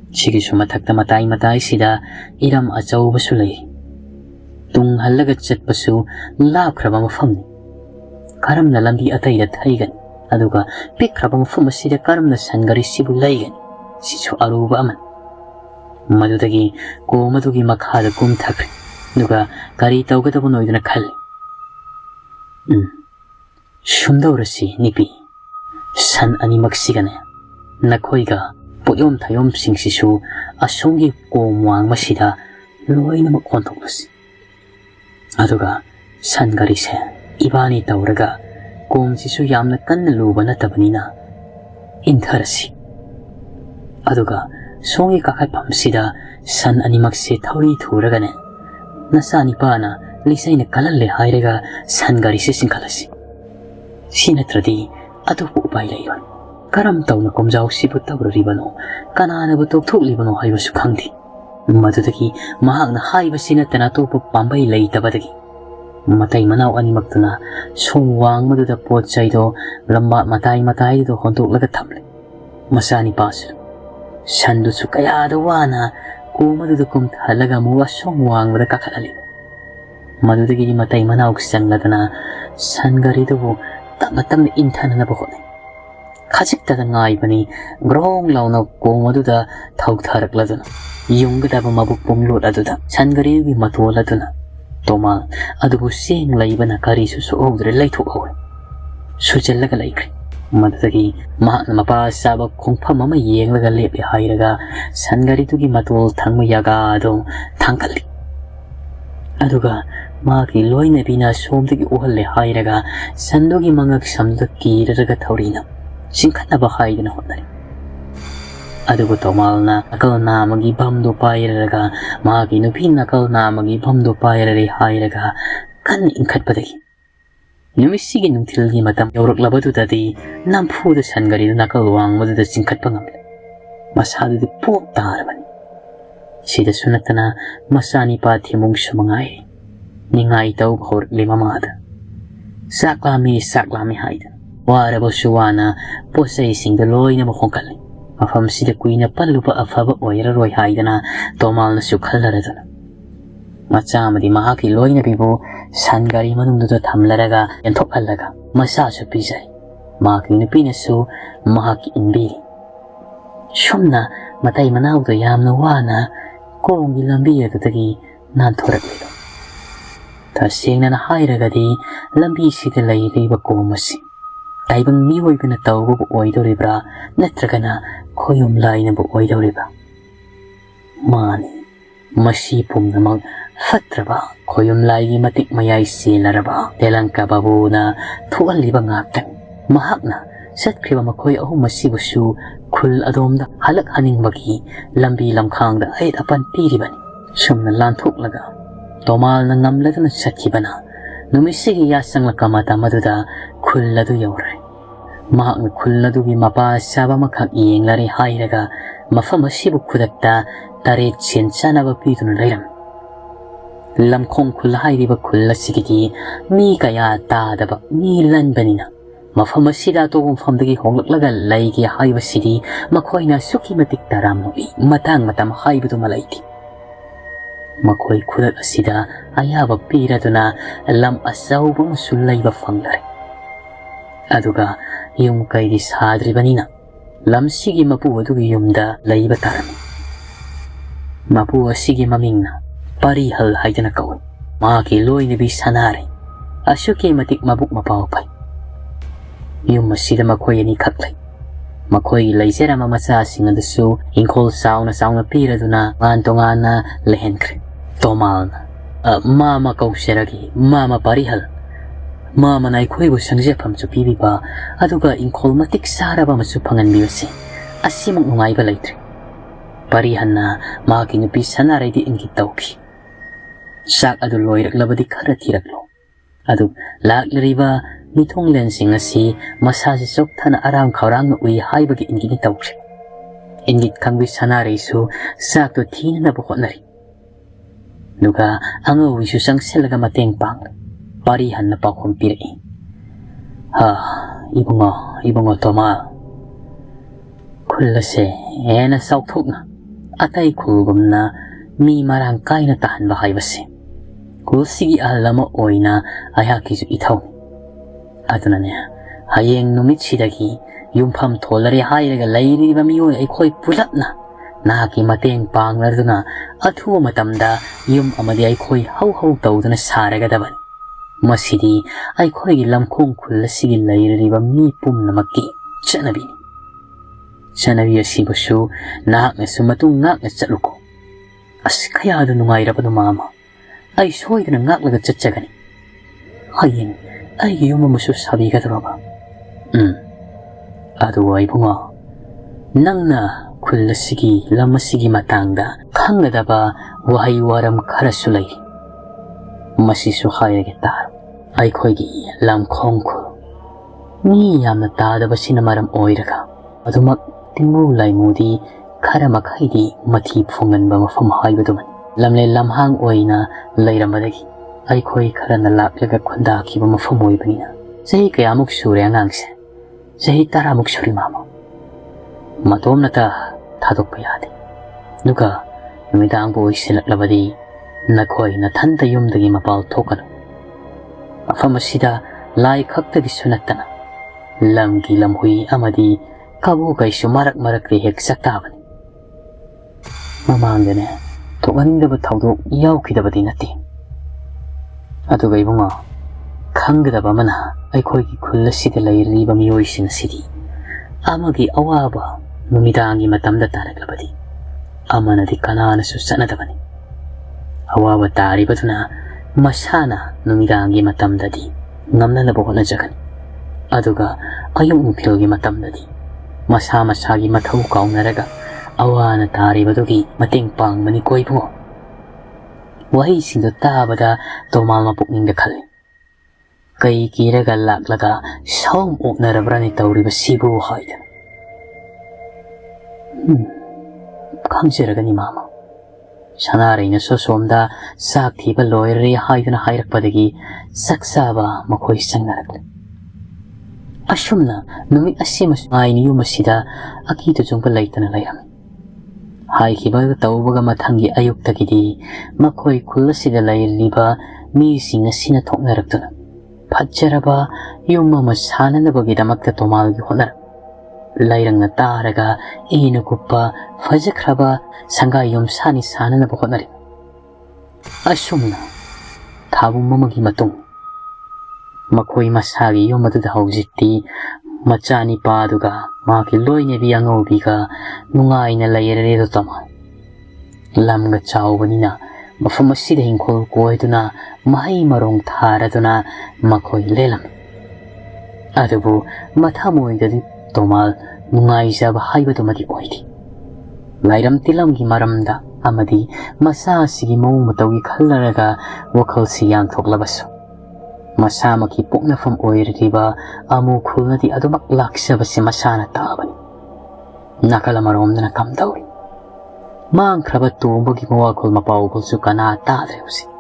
Sigisu matakta matay sida iram achawbasu lay. Tung halaga chatpasu labkraba mafamni. Karam na lambi atayda thaygan. Aduga pikraba mafam asida karam na sangari sibu laygan sisu aruba aman madudagi madugi makhada kumthakri duga kari tawgadabu noidana khal shumdawrasi nipi san animak sigane nakhoiga poyom thayom singsisu asongi komwang masida loina makontoklasi aduga sangari se ibani tawraga Kung sisu yamna kanna luba na tabanina intharasi aduga songi kakapamsida san animakse thauri thuragane nasani pana lisaina kalalle hairaga san gari se singkalasi sinatradi atupu upai layron karam tawna komjau sibu tawribano kanana bu tokthulibano haibasu khangdi madudagi mahakna haiba sinatana topa pambai leitabadagi Matay manaw animaktuna sungwang maduda pot chaydo lamba matay do hontok laga thamle masani pasul sandu su kaya wana ku maduda kum thalaga muwa sungwang mada kakhalali maduda gi matay manaw ksangladana sangari do tamatam inthana na bokhone khajik ta ngai bani grong launa ku maduda thau tharakladana yungda ba mabuk pomlot aduda sangari gi matoladuna Toma adubu sing laibana kari susu ogdre laithok hawe sujallaga laikri madagi mahakna mapa saba khongpham ama yenglaga leple hairaga sangari tugi matol thangma yaga ado thangkalli aduga maki loina bina somdagi ohalle hairaga sandogi mangak samda kiraraga thaurina singkhanna ba haidana honnari adugo tomalna akal namagi bamdo pairaga magi nupi nakal namagi bamdo pairari hairaga kan inkhatpadagi numisigi nungthilgi matam yawraklabadudadi namfuda sangari nakal wangmaduda singkhatpa ngamle masadu pok tarabani sida sunatana masani pathimung sumangai ningai taw bhorli mamada saklami haida warabu suwana posai singda loina mokhonkalli Mafam sida kuina palupa afaba oira roi haidana tomal na sukhallaradana machamadi mahaki loina bibu sangari manungduda thamlaraga yanthokhallaga masa su pisai mahaki nupina su mahaki inbiri shumna matai manawdo yamna wana kongi lambi adudagi nanthoraklido ꯇꯁꯦꯡꯅ ꯍꯥꯏꯔꯒꯗꯤ ꯂꯝꯕꯤꯁꯤꯗ ꯂꯩꯔꯤꯕ ꯀꯣꯝ ꯑꯁꯤ ꯇꯥꯏꯕꯪ ꯃꯤꯑꯣꯏꯕꯅ ꯇꯧꯕꯕꯨ ꯑꯣꯏꯗꯧꯔꯤꯕ꯭ꯔꯥ ꯅꯠꯇ꯭ꯔꯒꯅ ꯈꯣꯏꯌꯨꯝ ꯂꯥꯏꯅꯕꯨ ꯑꯣꯏꯗꯧꯔꯤꯕ꯭ꯔꯥ? ꯃꯥꯅꯤ, ꯃꯁꯤ ꯄꯨꯝꯅꯃꯛ ꯐꯠꯇ꯭ꯔꯕ ꯈꯣꯏꯌꯨꯝ ꯂꯥꯏꯒꯤ ꯃꯇꯤꯛ ꯃꯌꯥꯏ ꯆꯦꯜꯂꯔꯕ ꯇꯦꯂꯪꯀꯥ ꯕꯥꯕꯨꯅ ꯊꯣꯛꯍꯜꯂꯤꯕ ꯉꯥꯛꯇꯅꯤ꯫ ꯃꯍꯥꯛꯅ ꯆꯠꯈ꯭ꯔꯤꯕ ꯃꯈꯣꯏ ꯑꯍꯨꯝ ꯑꯁꯤꯕꯨꯁꯨ ꯈꯨꯜ ꯑꯗꯣꯝꯗ ꯍꯜꯂꯛꯍꯟꯅꯤꯡꯕꯒꯤ ꯂꯝꯕꯤ ꯂꯝꯈꯥꯡꯗ ꯑꯌꯦꯠ ꯑꯄꯟ ꯄꯤꯔꯤꯕꯅꯤ꯫ ꯁꯨꯝꯅ ꯂꯥꯟꯊꯣꯛꯂꯒ ꯇꯣꯃꯥꯜꯅ ꯉꯝꯂꯗꯨꯅ ꯆꯠꯈꯤꯕꯅ ꯅꯨꯃꯤꯠꯁꯤꯒꯤ ꯌꯥꯆꯪꯂꯛꯄ ꯃꯇꯝ ꯑꯗꯨꯗ ꯈꯨꯜ ꯑꯗꯨ ꯌꯧꯔꯦ꯫ ꯃꯍꯥꯛꯅ ꯈꯨꯜ ꯑꯗꯨꯒꯤ ꯃꯄꯥ ꯆꯥꯕ ꯑꯃꯈꯛ ꯌꯦꯡꯂꯔꯦ ꯍꯥꯏꯔꯒ ꯃꯐꯝ ꯑꯁꯤꯕꯨ ꯈꯨꯗꯛꯇ ꯇꯔꯦꯠ ꯁꯦꯟ ꯆꯥꯅꯕ ꯄꯤꯗꯨꯅ ꯂꯩꯔꯝꯃꯤ꯫ ꯂꯝꯈꯣꯡ ꯈꯨꯜ ꯍꯥꯏꯔꯤꯕ ꯈꯨꯜ ꯑꯁꯤꯒꯤꯗꯤ ꯃꯤ ꯀꯌꯥ ꯇꯥꯗꯕ ꯃꯤ ꯂꯟꯕꯅꯤꯅ ꯃꯐꯝ ꯑꯁꯤꯗ ꯑꯇꯣꯞꯄ ꯃꯐꯝꯗꯒꯤ ꯍꯣꯡꯂꯛꯂꯒ ꯂꯩꯒꯦ ꯍꯥꯏꯕꯁꯤꯗꯤ ꯃꯈꯣꯏꯅ ꯑꯁꯨꯛꯀꯤ ꯃꯇꯤꯛ ꯇꯔꯥꯝꯅ ꯃꯇꯥꯡ ꯃꯇꯝ ꯍꯥꯏꯕꯗꯨꯃ ꯂꯩꯇꯦ꯫ ꯃꯈꯣꯏ ꯈꯨꯗꯛ ꯑꯁꯤꯗ ꯑꯌꯥꯕ ꯄꯤꯔꯗꯨꯅ ꯂꯝ ꯑꯆꯧꯕ ꯑꯃꯁꯨ ꯂꯩꯕ ꯐꯪꯂꯔꯦ꯫ ꯑꯗꯨꯒ ꯌꯨꯝ ꯀꯩꯗꯤ ꯁꯥꯗ꯭ꯔꯤꯕꯅꯤꯅ ꯂꯝꯁꯤꯒꯤ ꯃꯄꯨ ꯑꯗꯨꯒꯤ ꯌꯨꯝꯗ ꯂꯩꯕ ꯇꯥꯔꯝꯃꯤ꯫ ꯃꯄꯨ ꯑꯁꯤꯒꯤ ꯃꯃꯤꯡꯅ ꯄꯔꯤꯍꯜ ꯍꯥꯏꯗꯨꯅ ꯀꯧꯏ꯫ ꯃꯍꯥꯛꯀꯤ ꯂꯣꯏꯅꯕꯤ ꯁꯅꯥꯔꯩ ꯑꯁꯨꯛꯀꯤ ꯃꯇꯤꯛ ꯃꯕꯨꯛ ꯃꯄꯥꯎ ꯐꯩ꯫ ꯌꯨꯝ ꯑꯁꯤꯗ ꯃꯈꯣꯏ ꯑꯅꯤꯈꯛ ꯂꯩ꯫ ꯃꯈꯣꯏꯒꯤ ꯂꯩꯖꯔꯝꯕ ꯃꯆꯥꯁꯤꯡ ꯑꯗꯨꯁꯨ ꯏꯪꯈꯣꯜ ꯆꯥꯎꯅ ꯆꯥꯎꯅ ꯄꯤꯔꯗꯨꯅ ꯇꯣꯉꯥꯟ ꯇꯣꯉꯥꯟꯅ ꯂꯩꯍꯟꯈ꯭ꯔꯦ꯫ ꯇꯣꯃꯥꯜꯅ ꯃꯥꯃ ꯀꯧꯖꯔꯒꯦ, ꯃꯥꯃ ꯄꯔꯤꯍꯜ꯫ ꯃꯥꯃꯅ ꯑꯩꯈꯣꯏꯕꯨ ꯁꯪꯖꯐꯝꯁꯨ ꯄꯤꯕꯤꯕ ꯑꯗꯨꯒ ꯏꯪꯈꯣꯜ ꯃꯇꯤꯛ ꯆꯥꯔꯕ ꯑꯃꯁꯨ ꯐꯪꯍꯟꯕꯤꯕꯁꯦ ꯑꯁꯤꯃꯨꯛ ꯅꯨꯡꯉꯥꯏꯕ ꯂꯩꯇ꯭ꯔꯦ꯫ ꯄꯔꯤꯍꯜꯅ ꯃꯍꯥꯛꯀꯤ ꯅꯨꯄꯤ ꯁꯅꯥꯔꯩꯗ ꯏꯪꯒꯤꯠ ꯇꯧꯈꯤ꯫ ꯆꯥꯛ ꯑꯗꯨ ꯂꯣꯏꯔꯛꯂꯕꯗꯤ ꯈꯔ ꯊꯤꯔꯛꯂꯣ꯫ ꯑꯗꯨ ꯂꯥꯛꯂꯤꯕ ꯃꯤꯊꯨꯡꯂꯦꯟꯁꯤꯡ ꯑꯁꯤ ꯃꯁꯥꯁꯤ ꯆꯣꯛꯊꯅ ꯑꯔꯥꯝ ꯈꯧꯔꯥꯡꯅ ꯎꯏ ꯍꯥꯏꯕꯒꯤ ꯏꯪꯒꯤꯠ ꯇꯧꯈ꯭ꯔꯦ꯫ ꯏꯪꯒꯤꯠ ꯈꯪꯕꯤ ꯁꯅꯥꯔꯩꯁꯨ ꯆꯥꯛꯇꯨ ꯊꯤꯅꯅꯕ ꯍꯣꯠꯅꯔꯤ꯫ ꯑꯗꯨꯒ ꯑꯉꯧꯕꯤꯁꯨ ꯆꯪꯁꯤꯜꯂꯒ ꯃꯇꯦꯡ ꯄꯥꯡꯂꯦ꯫ ꯄꯔꯤꯍꯜꯅ ꯄꯥꯎꯈꯨꯝ ꯄꯤꯔꯛꯏ꯫ ꯏꯕꯨꯡꯉꯣ ꯇꯣꯃꯥꯜ, ꯈꯨꯜ ꯑꯁꯦ ꯍꯦꯟꯅ ꯆꯥꯎꯊꯣꯛꯅ ꯑꯇꯩ ꯈꯨꯜꯒꯨꯝꯅ ꯃꯤ ꯃꯔꯥꯡ ꯀꯥꯏꯅ ꯇꯥꯍꯟꯕ ꯍꯥꯏꯕꯁꯦ ꯈꯨꯜꯁꯤꯒꯤ ꯑꯍꯜ ꯑꯃ ꯑꯣꯏꯅ ꯑꯩꯍꯥꯛꯀꯤꯁꯨ ꯏꯊꯧꯅꯤ꯫ ꯑꯗꯨꯅꯅꯦ ꯍꯌꯦꯡ ꯅꯨꯃꯤꯠꯁꯤꯗꯒꯤ ꯌꯨꯝꯐꯝ ꯊꯣꯜꯂꯔꯦ ꯍꯥꯏꯔꯒ ꯂꯩꯔꯤꯕ ꯃꯤꯑꯣꯏ ꯑꯩꯈꯣꯏ ꯄꯨꯂꯞꯅ ꯅꯍꯥꯛꯀꯤ ꯃꯇꯦꯡ ꯄꯥꯡꯂꯗꯨꯅ ꯑꯊꯨꯕ ꯃꯇꯝꯗ ꯌꯨꯝ ꯑꯃꯗꯤ ꯑꯩꯈꯣꯏ ꯍꯧ ꯇꯧꯗꯨꯅ ꯁꯥꯔꯒꯗꯕꯅꯤ꯫ ꯃꯁꯤꯗꯤ ꯑꯩꯈꯣꯏꯒꯤ ꯂꯝꯈꯣꯡ ꯈꯨꯜ ꯑꯁꯤꯒꯤ ꯂꯩꯔꯤꯕ ꯃꯤ ꯄꯨꯝꯅꯃꯛꯀꯤ ꯆꯠꯅꯕꯤꯅꯤ꯫ ꯆꯠꯅꯕꯤ ꯑꯁꯤꯕꯨꯁꯨ ꯅꯍꯥꯛꯅꯁꯨ ꯃꯇꯨꯡ ꯉꯥꯛꯅ ꯆꯠꯂꯨꯀꯣ꯫ ꯑꯁ ꯀꯌꯥꯗ ꯅꯨꯡꯉꯥꯏꯔꯕꯅꯣ ꯃꯥꯃ, ꯑꯩ ꯁꯣꯏꯗꯅ ꯉꯥꯛꯂꯒ ꯆꯠꯆꯒꯅꯤ꯫ ꯍꯌꯦꯡ ꯑꯩꯒꯤ ꯌꯨꯝ ꯑꯃꯁꯨ ꯁꯥꯕꯤꯒꯗꯧꯔꯕ? ꯑꯗꯨꯒ ꯏꯕꯨꯡꯉꯣ, ꯅꯪꯅ ꯈꯨꯜ ꯑꯁꯤꯒꯤ ꯂꯝ ꯑꯁꯤꯒꯤ ꯃꯇꯥꯡꯗ ꯈꯪꯒꯗꯕ ꯋꯥꯍꯩ ꯋꯥꯔꯝ ꯈꯔꯁꯨ ꯂꯩ꯫ ꯃꯁꯤꯁꯨ ꯍꯥꯏꯔꯒꯦ ꯇꯥꯔꯣ꯫ ꯑꯩꯈꯣꯏꯒꯤ ꯂꯝꯈꯣꯡ ꯈꯨꯜ ꯃꯤ ꯌꯥꯝꯅ ꯇꯥꯗꯕꯁꯤꯅ ꯃꯔꯝ ꯑꯣꯏꯔꯒ ꯑꯗꯨꯃꯛ ꯇꯤꯡꯃꯨ ꯂꯩꯃꯨꯗꯤ ꯈꯔ ꯃꯈꯩꯗꯤ ꯃꯊꯤ ꯐꯣꯡꯒꯟꯕ ꯃꯐꯝ ꯍꯥꯏꯕꯗꯨꯃꯅꯤ꯫ ꯂꯝꯂꯦꯟ ꯂꯝꯍꯥꯡ ꯑꯣꯏꯅ ꯂꯩꯔꯝꯕꯗꯒꯤ ꯑꯩꯈꯣꯏ ꯈꯔꯅ ꯂꯥꯛꯂꯒ ꯈꯨꯟꯗꯥꯈꯤꯕ ꯃꯐꯝ ꯑꯣꯏꯕꯅꯤꯅ ꯆꯍꯤ ꯀꯌꯥꯃꯨꯛ ꯁꯨꯔꯦ ꯑꯉꯥꯡꯁꯦ? ꯆꯍꯤ 10 ꯁꯨꯔꯦ ꯃꯥꯃ꯫ ꯃꯇꯣꯝꯅꯇ ꯊꯥꯗꯣꯛꯄ ꯌꯥꯗꯦ꯫ ꯑꯗꯨꯒ ꯅꯨꯃꯤꯗꯥꯡꯕꯨ ꯑꯣꯏꯁꯤꯜꯂꯛꯂꯕꯗꯤ ꯅꯈꯣꯏ ꯅꯊꯟꯇ ꯌꯨꯝꯗꯒꯤ ꯃꯄꯥꯟ ꯊꯣꯛꯀꯅꯨ꯫ ꯃꯐꯝ ꯑꯁꯤꯗ ꯂꯥꯏ ꯈꯛꯇꯒꯤꯁꯨ ꯅꯠꯇꯅ ꯂꯝꯒꯤ ꯂꯝꯍꯨꯏ ꯑꯃꯗꯤ ꯀꯕꯣ ꯀꯩꯁꯨ ꯃꯔꯛ ꯃꯔꯛꯇ ꯍꯦꯛ ꯆꯠꯇꯥꯕꯅꯤ꯫ ꯃꯃꯥꯡꯗꯅꯦ ꯊꯣꯛꯍꯟꯅꯤꯡꯗꯕ ꯊꯧꯗꯣꯛ ꯌꯥꯎꯈꯤꯗꯕꯗꯤ ꯅꯠꯇꯦ꯫ ꯑꯗꯨꯒ ꯏꯕꯨꯡꯉꯣ, ꯈꯪꯒꯗꯕ ꯑꯃꯅ ꯑꯩꯈꯣꯏꯒꯤ ꯈꯨꯜ ꯑꯁꯤꯗ ꯂꯩꯔꯤꯕ ꯃꯤꯑꯣꯏꯁꯤꯡ ꯑꯁꯤꯗꯤ ꯑꯃꯒꯤ ꯑꯋꯥꯕ ꯅꯨꯃꯤꯗꯥꯡꯒꯤ ꯃꯇꯝꯗ ꯇꯥꯔꯛꯂꯕꯗꯤ ꯑꯃꯅꯗꯤ ꯀꯅꯥꯅꯁꯨ ꯆꯠꯅꯗꯕꯅꯤ꯫ ꯑꯋꯥꯕ ꯇꯥꯔꯤꯕꯗꯨꯅ ꯃꯁꯥꯅ ꯅꯨꯃꯤꯗꯥꯡꯒꯤ ꯃꯇꯝꯗꯗꯤ ꯉꯝꯅꯅꯕ ꯍꯣꯠꯅꯖꯒꯅꯤ꯫ ꯑꯗꯨꯒ ꯑꯌꯨꯛ ꯅꯨꯡꯊꯤꯜꯒꯤ ꯃꯇꯝꯗꯗꯤ ꯃꯁꯥ ꯃꯁꯥꯒꯤ ꯃꯊꯧ ꯀꯥꯎꯅꯔꯒ ꯑꯋꯥꯅ ꯇꯥꯔꯤꯕꯗꯨꯒꯤ ꯃꯇꯦꯡ ꯄꯥꯡꯕꯅꯤꯀꯣ ꯏꯕꯨꯡꯉꯣ꯫ ꯋꯥꯍꯩꯁꯤꯡꯗꯨ ꯇꯥꯕꯗ ꯇꯣꯃꯥꯜ ꯃꯄꯨꯛꯅꯤꯡꯗ ꯈꯜꯂꯤ꯫ ꯀꯩ ꯀꯤꯔꯒ ꯂꯥꯛꯂꯒ ꯁꯥꯎꯝ ꯑꯣꯛꯅꯔꯕ꯭ꯔꯅꯤ ꯇꯧꯔꯤꯕꯁꯤꯕꯨ ꯍꯥꯏꯗꯅ꯫ ꯈꯪꯖꯔꯒꯅꯤ ꯃꯥꯃ꯫ ꯁꯅꯥꯔꯩꯅꯁꯨ ꯁꯣꯝꯗ ꯆꯥꯛ ꯊꯤꯕ ꯂꯣꯏꯔꯦ ꯍꯥꯏꯗꯨꯅ ꯍꯥꯏꯔꯛꯄꯗꯒꯤ ꯆꯥꯛ ꯆꯥꯕ ꯃꯈꯣꯏ ꯆꯪꯅꯔꯛꯂꯦ꯫ ꯑꯁꯨꯝꯅ ꯅꯨꯃꯤꯠ ꯑꯁꯤꯃꯁꯨ ꯉꯥꯏꯅ ꯌꯨꯝ ꯑꯁꯤꯗ ꯑꯀꯤ ꯇꯨꯖꯨꯡꯕ ꯂꯩꯇꯅ ꯂꯩꯔꯝꯃꯤ꯫ ꯍꯥꯏꯈꯤꯕ ꯇꯧꯕꯒ ꯃꯊꯪꯒꯤ ꯑꯌꯨꯛꯇꯒꯤꯗꯤ ꯃꯈꯣꯏ ꯈꯨꯜ ꯑꯁꯤꯗ ꯂꯩꯔꯤꯕ ꯃꯤꯁꯤꯡ ꯑꯁꯤꯅ ꯊꯣꯛꯅꯔꯛꯇꯨꯅ ꯐꯖꯔꯕ ꯌꯨꯝ ꯑꯃ ꯁꯥꯅꯅꯕꯒꯤꯗꯃꯛꯇ ꯇꯣꯃꯥꯜꯒꯤ ꯍꯣꯠꯅꯔꯛ ꯂꯩꯔꯪꯅ ꯇꯥꯔꯒ ꯏꯅ ꯀꯨꯞꯄ ꯐꯖꯈ꯭ꯔꯕ ꯁꯪꯒꯥꯏ ꯌꯨꯝꯁꯥꯅꯤ ꯁꯥꯅꯅꯕ ꯍꯣꯠꯅꯔꯤ꯫ ꯑꯁꯨꯝꯅ ꯊꯥꯕꯨꯝ ꯑꯃꯒꯤ ꯃꯇꯨꯡ ꯃꯈꯣꯏ ꯃꯁꯥꯒꯤ ꯌꯨꯝ ꯑꯗꯨꯗ ꯍꯧꯖꯤꯛꯇꯤ ꯃꯆꯥꯅꯤꯄꯥꯗꯨꯒ ꯃꯍꯥꯛꯀꯤ ꯂꯣꯏꯅꯕꯤ ꯑꯉꯧꯕꯤꯒ ꯅꯨꯡꯉꯥꯏꯅ ꯂꯩꯔꯦꯗꯣ ꯇꯥꯃꯣ ꯂꯝꯒ ꯆꯥꯎꯕꯅꯤ나 ꯃꯐꯝ ꯑꯁꯤꯗ ꯍꯤꯡꯈꯣꯜ ꯀꯣꯏꯗꯨꯅ ꯃꯍꯩ ꯃꯔꯣꯡ ꯊꯥꯔꯗꯨꯅ ꯃꯈꯣꯏ ꯂꯦꯜꯂꯝꯃꯤ ꯑꯗꯨꯕꯨ ꯃꯊꯃꯣꯏꯗꯗꯤ ꯇꯣꯃꯥꯜ ꯅꯨꯡꯉꯥꯏꯖꯕ ꯍꯥꯏꯕꯗꯨꯃꯗꯤ ꯑꯣꯏꯗꯦ ꯂꯥꯏꯔꯝ ꯇꯤꯜꯂꯝꯒꯤ ꯃꯔꯝꯗ ꯑꯃꯗꯤ ꯃꯁꯥꯁꯤꯒꯤ ꯃꯑꯣꯡ ꯃꯇꯧꯒꯤ ꯈꯜꯂꯔꯒ ꯋꯥꯈꯜꯁꯤ ꯌꯥꯡꯊꯣꯛꯂꯕꯁꯨ ꯃꯁꯥꯃꯛꯀꯤ ꯄꯣꯛꯅꯐꯝ ꯑꯣꯏꯔꯤꯕ ꯑꯃꯨ ꯈꯨꯜꯅꯗꯤ ꯑꯗꯨꯃꯛ ꯂꯥꯛꯆꯕꯁꯤ ꯃꯁꯥꯅ ꯇꯥꯕꯅꯤ ꯅꯥꯀꯜ ꯑꯃꯔꯣꯝꯗꯅ ꯀꯝꯗꯧꯔꯤ ꯃꯥꯡꯈ꯭ꯔꯕ ꯇꯣꯝꯕꯒꯤ ꯃꯋꯥꯈꯨꯜ ꯃꯄꯥꯎꯈꯨꯜꯁꯨ ꯀꯅꯥ ꯇꯥꯗ꯭ꯔꯦ ꯍꯧꯖꯤꯛ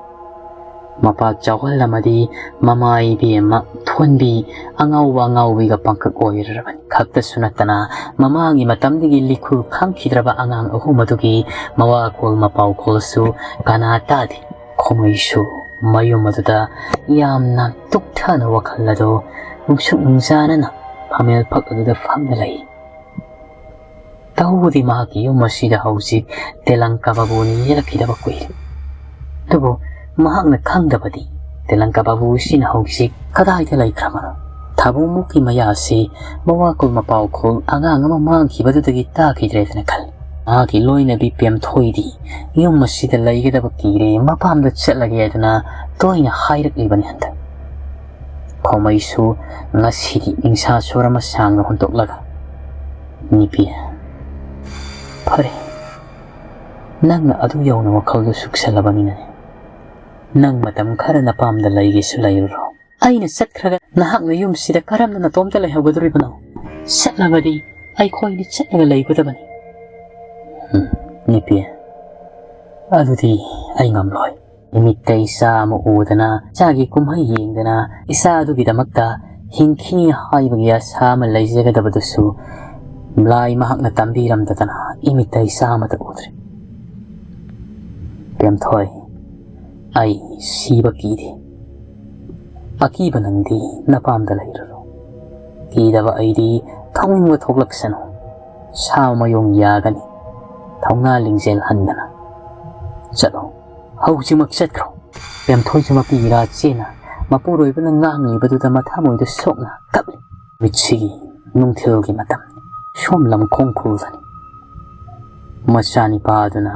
ꯃꯄꯥꯛ ꯆꯥꯎꯍꯜꯂꯝꯃꯗꯤ ꯃꯃꯥ ꯏꯕꯦꯝꯃ ꯊꯣꯟꯕꯤ ꯑꯉꯥꯎꯕ ꯑꯉꯥꯎꯕꯤꯒ ꯄꯥꯡꯀꯛ ꯑꯣꯏꯔꯔꯕꯅꯤ ꯈꯛꯇꯁꯨ ꯅꯠꯇꯅ ꯃꯃꯥꯡꯒꯤ ꯃꯇꯝꯗꯒꯤ ꯂꯤꯈꯨꯜ ꯈꯪꯈꯤꯗ꯭ꯔꯕ ꯑꯉꯥꯡ ꯑꯍꯨꯝ ꯑꯗꯨꯒꯤ ꯃꯋꯥꯈꯣꯜ ꯃꯄꯥꯎꯈꯣꯜꯁꯨ ꯀꯅꯥ ꯇꯥꯗꯦ ꯈꯣꯡꯃꯩꯁꯨ ꯃꯌꯨꯝ ꯑꯗꯨꯗ ꯌꯥꯝꯅ ꯇꯨꯛꯊꯅ ꯋꯥꯈꯜ ꯑꯗꯨ ꯅꯨꯡꯁꯨꯛ ꯅꯨꯡꯖꯥꯅꯅ ꯐꯝꯃꯦꯜ ꯐꯛ ꯑꯗꯨꯗ ꯐꯝꯅ ꯂꯩ ꯇꯧꯕꯗꯤ ꯃꯍꯥꯛꯀꯤ ꯌꯨꯝ ꯑꯁꯤꯗ ꯍꯧꯖꯤꯛ ꯇꯦꯂꯪꯀꯥ ꯕꯥꯕꯨꯅ ꯌꯦꯜꯂꯛꯈꯤꯗꯕ ꯀꯨꯏꯔꯦ ꯑꯗꯨꯕꯨ ꯃꯍꯥꯛꯅ ꯈꯪꯗꯕꯗꯤ ꯇꯦꯂꯪꯀꯥ ꯕꯥꯕꯨ ꯑꯁꯤꯅ ꯍꯧꯖꯤꯛ ꯀꯗꯥꯏꯗ ꯂꯩꯈ꯭ꯔꯕꯅꯣ ꯊꯥꯕꯨꯡꯃꯨꯛꯀꯤ ꯃꯌꯥꯁꯤ ꯃꯋꯥꯈꯨꯜ ꯃꯄꯥꯎꯈꯨꯜ ꯑꯉꯥꯡ ꯑꯃ ꯃꯥꯡꯈꯤꯕꯗꯨꯗꯒꯤ ꯇꯥꯈꯤꯗ꯭ꯔꯦꯗꯅ ꯈꯜꯂꯤ ꯃꯍꯥꯛꯀꯤ ꯂꯣꯏꯅꯕꯤ ꯄꯦꯝꯊꯣꯏꯗꯤ ꯌꯨꯝ ꯑꯁꯤꯗ ꯂꯩꯒꯗꯕ ꯀꯤꯔꯦ ꯃꯄꯥꯝꯗ ꯆꯠꯂꯒꯦ ꯍꯥꯏꯗꯨꯅ ꯇꯣꯏꯅ ꯍꯥꯏꯔꯛꯂꯤꯕꯅꯤ ꯍꯟꯗꯛ ꯈꯣꯡꯃꯩꯁꯨ ꯉꯁꯤꯗꯤ ꯅꯤꯡꯁꯥ ꯁꯣꯔ ꯑꯃ ꯁꯥꯡꯅ ꯍꯨꯟꯇꯣꯛꯂꯒ ꯅꯤꯄꯤ ꯐꯔꯦ ꯅꯪꯅ ꯑꯗꯨ ꯌꯧꯅ ꯋꯥꯈꯜꯗꯨ ꯁꯨꯛꯁꯜꯂꯕꯅꯤꯅꯅꯦ ꯅꯪ ꯃꯇꯝ ꯈꯔ ꯅꯄꯥꯝꯗ ꯂꯩꯒꯦꯁꯨ ꯂꯩꯔꯨꯔꯣ ꯑꯩꯅ ꯆꯠꯈ꯭ꯔꯒ ꯅꯍꯥꯛꯅ ꯌꯨꯝꯁꯤꯗ ꯀꯔꯝꯅ ꯅꯇꯣꯝꯇ ꯂꯩꯍꯧꯒꯗꯧꯔꯤꯕꯅꯣ ꯆꯠꯂꯕꯗꯤ ꯑꯩꯈꯣꯏꯅꯤ ꯆꯠꯂꯒ ꯂꯩꯒꯗꯕꯅꯤ ꯅꯤꯄꯤ ꯑꯗꯨꯗꯤ ꯑꯩ ꯉꯝꯂꯣꯏ ꯅꯨꯃꯤꯠꯇ ꯏꯆꯥ ꯑꯃ ꯎꯗꯅ ꯏꯆꯥꯒꯤ ꯀꯨꯝꯍꯩ ꯌꯦꯡꯗꯅ ꯏꯆꯥ ꯑꯗꯨꯒꯤꯗꯃꯛꯇ ꯍꯤꯡꯈꯤꯅꯤ ꯍꯥꯏꯕꯒꯤ ꯑꯁꯥ ꯑꯃ ꯂꯩꯖꯒꯗꯕꯗꯨꯁꯨ ꯂꯥꯏ ꯃꯍꯥꯛꯅ ꯇꯝꯕꯤꯔꯝꯗꯗꯅ ꯏꯃꯤꯠꯇ ꯏꯆꯥ ꯑꯃꯇ ꯎꯗ꯭ꯔꯦ ꯄꯦꯝꯊꯣꯏ ꯑꯩ ꯁꯤꯕ ꯀꯤꯗꯦ ꯑꯀꯤꯕ ꯅꯪꯗꯤ ꯅꯄꯥꯝꯗ ꯂꯩꯔꯨꯔꯣ ꯀꯤꯗꯕ ꯑꯩꯗꯤ ꯊꯧꯅꯤꯡꯕ ꯊꯣꯛꯂꯛꯁꯅꯨ ꯁꯥ ꯃꯌꯣꯡ ꯌꯥꯒꯅꯤ ꯊꯧꯅꯥ ꯂꯤꯡꯖꯦꯜ ꯍꯟꯗꯅ ꯆꯠꯂꯣ ꯍꯧꯖꯤꯛꯃꯛ ꯆꯠꯈ꯭ꯔꯣ ꯄꯦꯝꯊꯣꯏꯁꯨ ꯃꯄꯤꯒꯤꯔꯥ ꯆꯦꯅ ꯃꯄꯨꯔꯣꯏꯕꯅ ꯉꯥꯡꯂꯤꯕꯗꯨꯗ ꯃꯊꯃꯣꯏꯗ ꯁꯣꯛꯅ ꯀꯞꯂꯤ ꯃꯤꯠꯁꯤꯒꯤ ꯅꯨꯡꯊꯤꯜꯒꯤ ꯃꯇꯝ ꯁꯣꯝ ꯂꯝꯈꯣꯡ ꯈꯨꯜꯗꯅꯤ ꯃꯆꯥꯅꯤꯄꯥ ꯑꯗꯨꯅ